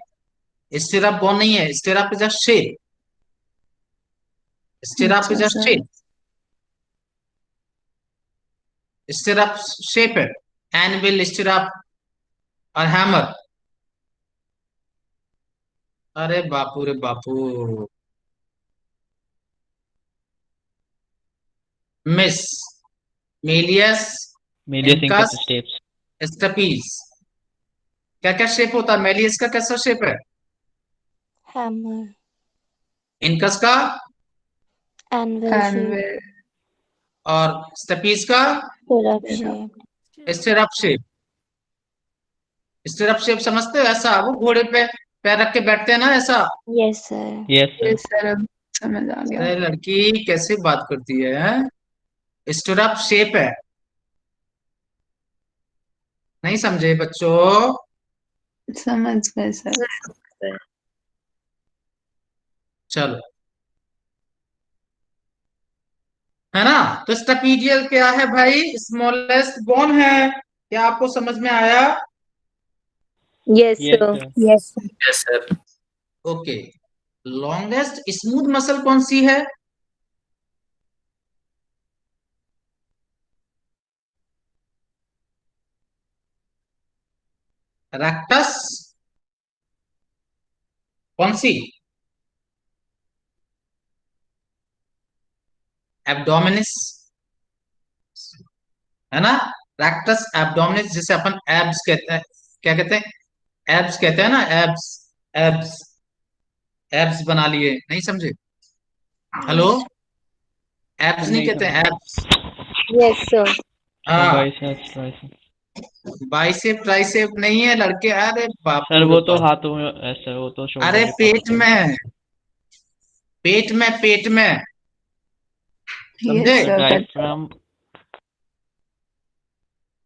स्टिरअप बोन नहीं है, stirrup is a shape. Stirrup अच्छा is a sir. Shape. Stirrup shape है। एनविल, स्टिरअप और हैमर। अरे बापू रे बापू। मिस, malleus, medius incus incus, stapes. Stapes. क्या क्या शेप होता है? मेलियस का कैसा शेप है? हैमर। इनकस का? Anvil shape. एनविल। और स्टपीज का? Stirrup stirrup. Shape. Stirrup shape. Stirrup shape समझते हो? ऐसा वो घोड़े पे पैर रख के बैठते हैं ना, ऐसा। Yes sir. यस ये सर। सर अब समझ आ गया। अरे लड़की कैसे बात करती है? स्टिरअप शेप है। नहीं समझे बच्चों? समझ गए सर। चलो, है ना। तो स्टपीडियल क्या है भाई? स्मॉलेस्ट बोन है। क्या आपको समझ में आया? Yes yes sir. Sir. Yes yes sir. Okay. Longest smooth muscle कौन सी है? रेक्टस। कौन सी? एब्डोमिनिस, है ना। रेक्टस एब्डोमिनिस, जिसे अपन एब्स कहते हैं। क्या कहते हैं? एब्स कहते हैं ना, एब्स। एब्स, एब्स बना लिए, नहीं समझे? हेलो। यस। एब्स सर नहीं नहीं कहते हैं, समझा। एब्स। Yes sir. सर हाँ, बाइसेप्स ट्राइसेप्स। बाइसेप ट्राइसेप नहीं है लड़के, अरे सर बापू रे वो तो बाप। हाथों में सर वो तो शोल्डर अरे के पास पेट होता है। में, पेट में, पेट में। ये समझे? सर सर पता। डायफ्राम।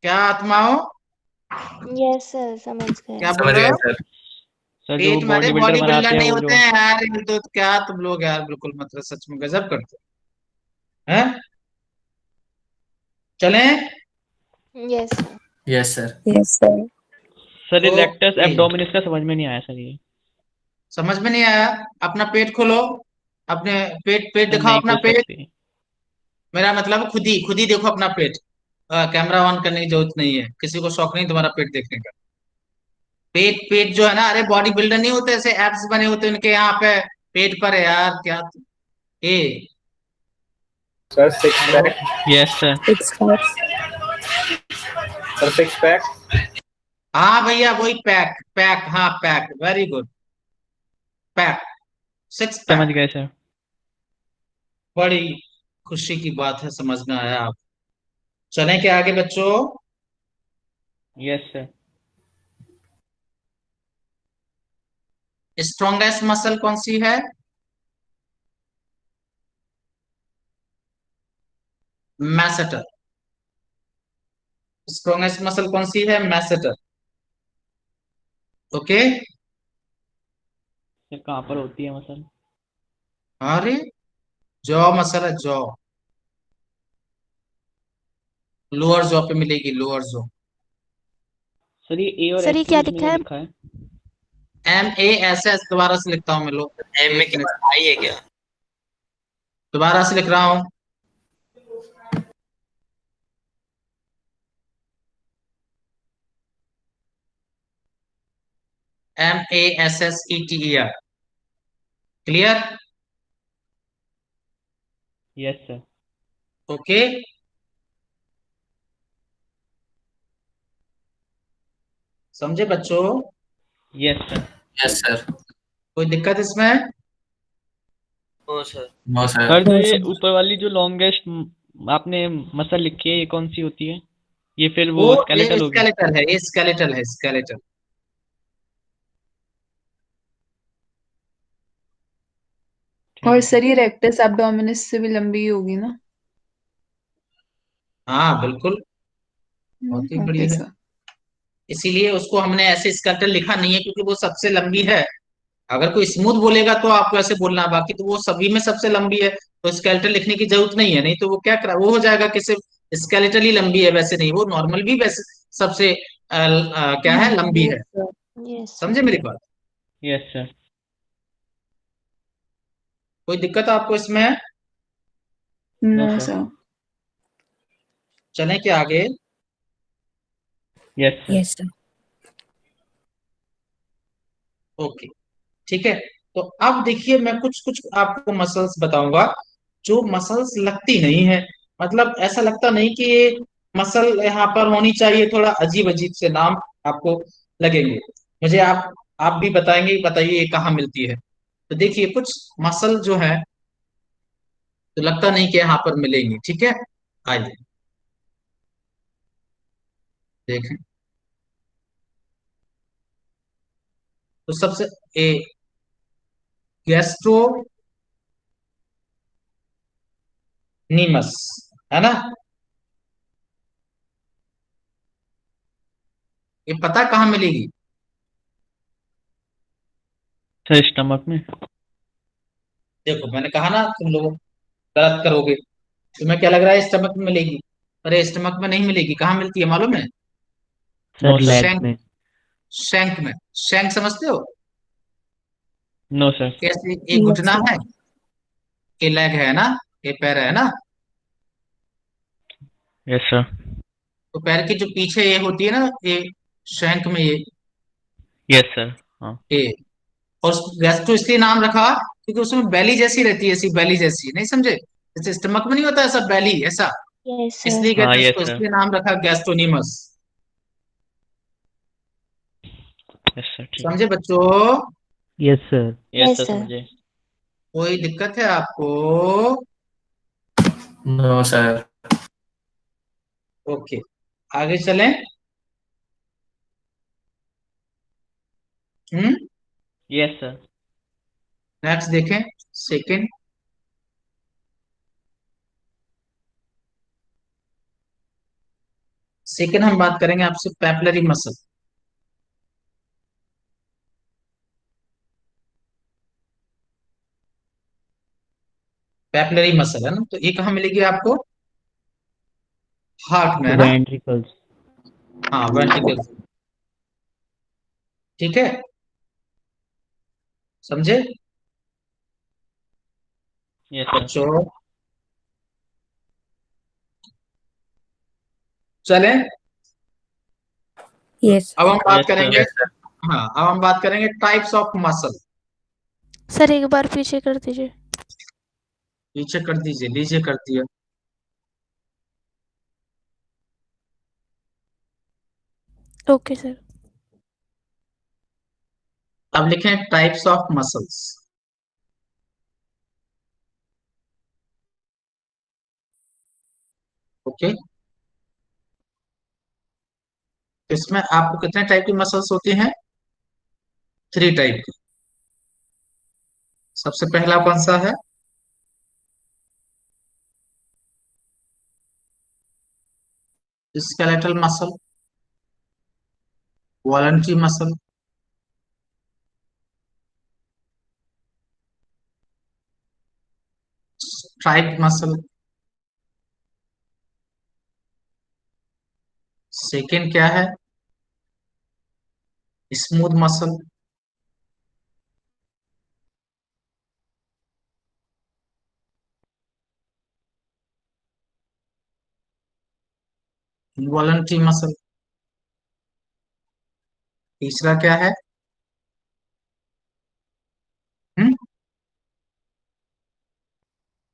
क्या आत्माओं? यस सर समझ गए। क्या बोल समझ रहे गए हो? सर। सर जो पेट में? अरे बॉडी बिल्डर बॉडी बिल्डर बनाते हैं नहीं वो होते जो। हैं यार ये तो, क्या तुम लोग यार बिल्कुल, मतलब सच में गजब करते हैं। चलें? Yes sir. Yes sir. Yes sir. Sir ये लेक्टस ओके। एब्डोमिनिस का समझ में नहीं आया सर ये। समझ में नहीं आया? अपना पेट खोलो। अपने पेट, पेट सर दिखाओ नहीं अपना खोल पेट। सकते। मेरा मतलब खुद ही देखो अपना पेट। कैमरा ऑन करने की जरूरत नहीं है, किसी को शौक नहीं तुम्हारा पेट देखने का। पेट, पेट जो है ना, अरे बॉडी बिल्डर नहीं होते ऐसे एब्स बने होते उनके यहाँ पे, पेट पर है यार क्या। ए, sir six hello. Pack. Yes sir. Six pack. Sir six pack. हाँ भैया वही पैक, पैक, हाँ pack, very good. Pack, six समझ पैक। गए सर। बड़ी खुशी की बात है, समझ में आया आप। चलें क्या आगे बच्चों? Yes sir. स्ट्रॉन्गेस्ट मसल कौन सी है? मैसेटर। स्ट्रॉन्गेस्ट मसल कौन सी है? मैसेटर। ओके। सर कहाँ पर होती है मसल? अरे जॉ मसल है, जॉ। लोअर जॉ पे मिलेगी, लोअर जॉ। सर ये ए और सर एस ये के क्या बीच में लिखा क्या है? लिखा है? MASS। दोबारा से लिखता हूँ मैं, लो। एम में एक क्या मिनट, आई है क्या? दोबारा से लिख रहा हूँ। MASSETER। Clear? Yes sir. Okay. समझे बच्चों? Yes sir. Yes sir. कोई दिक्कत इसमें? No sir. No sir. Sir जो ये ऊपर वाली जो लॉन्गेस्ट आपने मसल लिखी है ये कौन सी होती है? ये फिर वो वो ये स्केलेटल होगी? स्केलेटल है, ये स्केलेटल है, स्केलेटल। और ठीक है। सर ये रेक्टस एब्डोमिनस से भी लंबी ही होगी ना? हाँ बिल्कुल, बहुत ही ओके बढ़िया है। सर। इसीलिए उसको हमने ऐसे स्केलेटल लिखा नहीं है, क्योंकि वो सबसे लंबी है। अगर कोई स्मूथ बोलेगा तो आपको ऐसे बोलना है, बाकी तो वो सभी में सबसे लंबी है, तो स्केलेटल लिखने की जरूरत नहीं है। नहीं तो वो क्या करा, वो हो जाएगा कि सिर्फ स्केलेटल ही लंबी है, वैसे नहीं, वो नॉर्मल भी वैसे सबसे क्या है, लंबी यस है। सर। Yes sir. समझे मेरी बात? Yes sir. कोई दिक्कत आपको इसमें? No no sir. सर। चलें क्या आगे? Yes sir. Yes sir. Okay, ठीक है। तो अब देखिए, मैं कुछ कुछ आपको मसल्स बताऊंगा जो मसल्स लगती नहीं है। मतलब ऐसा लगता नहीं कि ये मसल यहाँ पर होनी चाहिए, थोड़ा अजीब अजीब से नाम आपको लगेंगे। मुझे आप भी बताएंगे, बताइए ये कहाँ मिलती है। तो देखिए, कुछ मसल जो है तो लगता नहीं कि यहाँ पर मिलेंगी, ठीक है। आइए देखें। तो सबसे ए गैस्ट्रो नीमस, है ना? ये पता कहाँ मिलेगी? सर स्टमक में। देखो मैंने कहा ना, तुम लोग गलत करोगे। तुम्हें क्या लग रहा है स्टमक में मिलेगी? अरे स्टमक में नहीं मिलेगी, कहाँ मिलती है मालूम है? No sir sir. Legs shank. में। शैंक में। शैंक समझते हो? No sir. कैसे, एक यस घुटना सर। है, ये लेग है ना, ये पैर है ना। Yes sir. तो पैर के जो पीछे ये होती है ना, ये शैंक में, यस सर। हाँ। ये। और गैस्ट्रो इसलिए नाम रखा क्योंकि उसमें बैली जैसी रहती है, ऐसी बैली जैसी, नहीं समझे? जैसे स्टमक में नहीं होता ऐसा बैली ऐसा, यस सर। इसलिए हाँ कहते हैं यस उसको, सर। इसलिए नाम रखा गैस्ट्रोनीमस। यस सर ठीक है। समझे बच्चों? Yes sir. Yes yes sir sir. समझे। कोई दिक्कत है आपको? No sir. ओके, आगे चलें। Yes sir. नेक्स्ट देखें। सेकंड। सेकंड हम बात करेंगे आपसे पैपिलरी मसल। पैपिलरी मसल है ना, तो ये कहाँ मिलेगी आपको? हार्ट में, है ना? वेंट्रिकल्स। हाँ, वेंट्रिकल। ठीक है, समझे यस सर। बच्चों? चलें, यस। अब हम बात यस सर। करेंगे। Yes sir. हाँ, अब हम बात करेंगे टाइप्स ऑफ मसल। सर एक बार पीछे कर दीजिए। पीछे कर दीजिए, लीजिए कर दिया। Okay sir. अब लिखें टाइप्स ऑफ मसल्स। ओके, इसमें आपको कितने टाइप की मसल्स होती हैं? 3 टाइप की। सबसे पहला कौन सा है? Skeletal muscle, voluntary muscle, stripe muscle. Second क्या है? Smooth muscle. Voluntary muscle. तीसरा क्या है?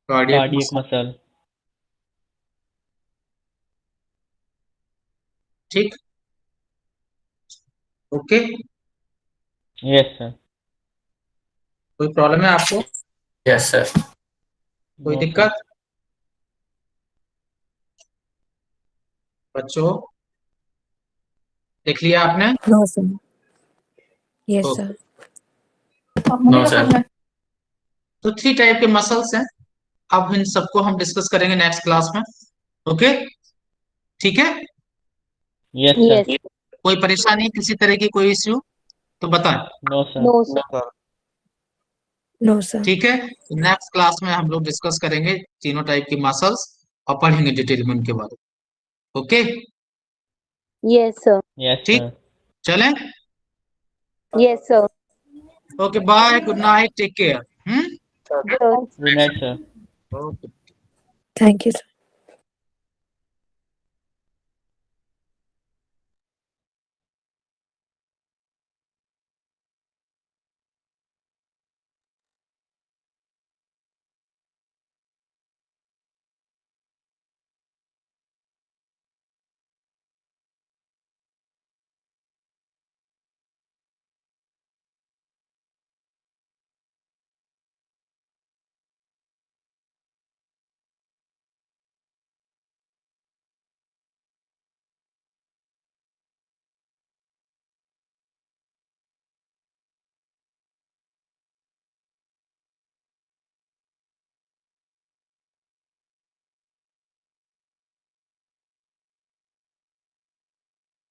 Cardiac cardiac muscle. मसल। ठीक, ओके। Yes sir. कोई प्रॉब्लम है आपको? Yes sir. कोई नो सर। दिक्कत बच्चों? देख लिया आपने? No sir. Yes okay. Sir. No sir. तो 3 टाइप के मसल्स हैं। अब इन सबको हम डिस्कस करेंगे नेक्स्ट क्लास में। ओके, ठीक है। Yes sir. Yes. कोई परेशानी, किसी तरह की कोई इश्यू तो बताएं। No sir. No, sir. No sir. ठीक है, नेक्स्ट क्लास में हम लोग डिस्कस करेंगे तीनों टाइप की मसल्स और पढ़ेंगे डिटेल में उनके बारे में। Okay, Yes, sir. यस ठीक, सर। चलें। Yes, sir. Okay, bye, good night, take care. Sir. Good night sir. Okay. Thank you sir.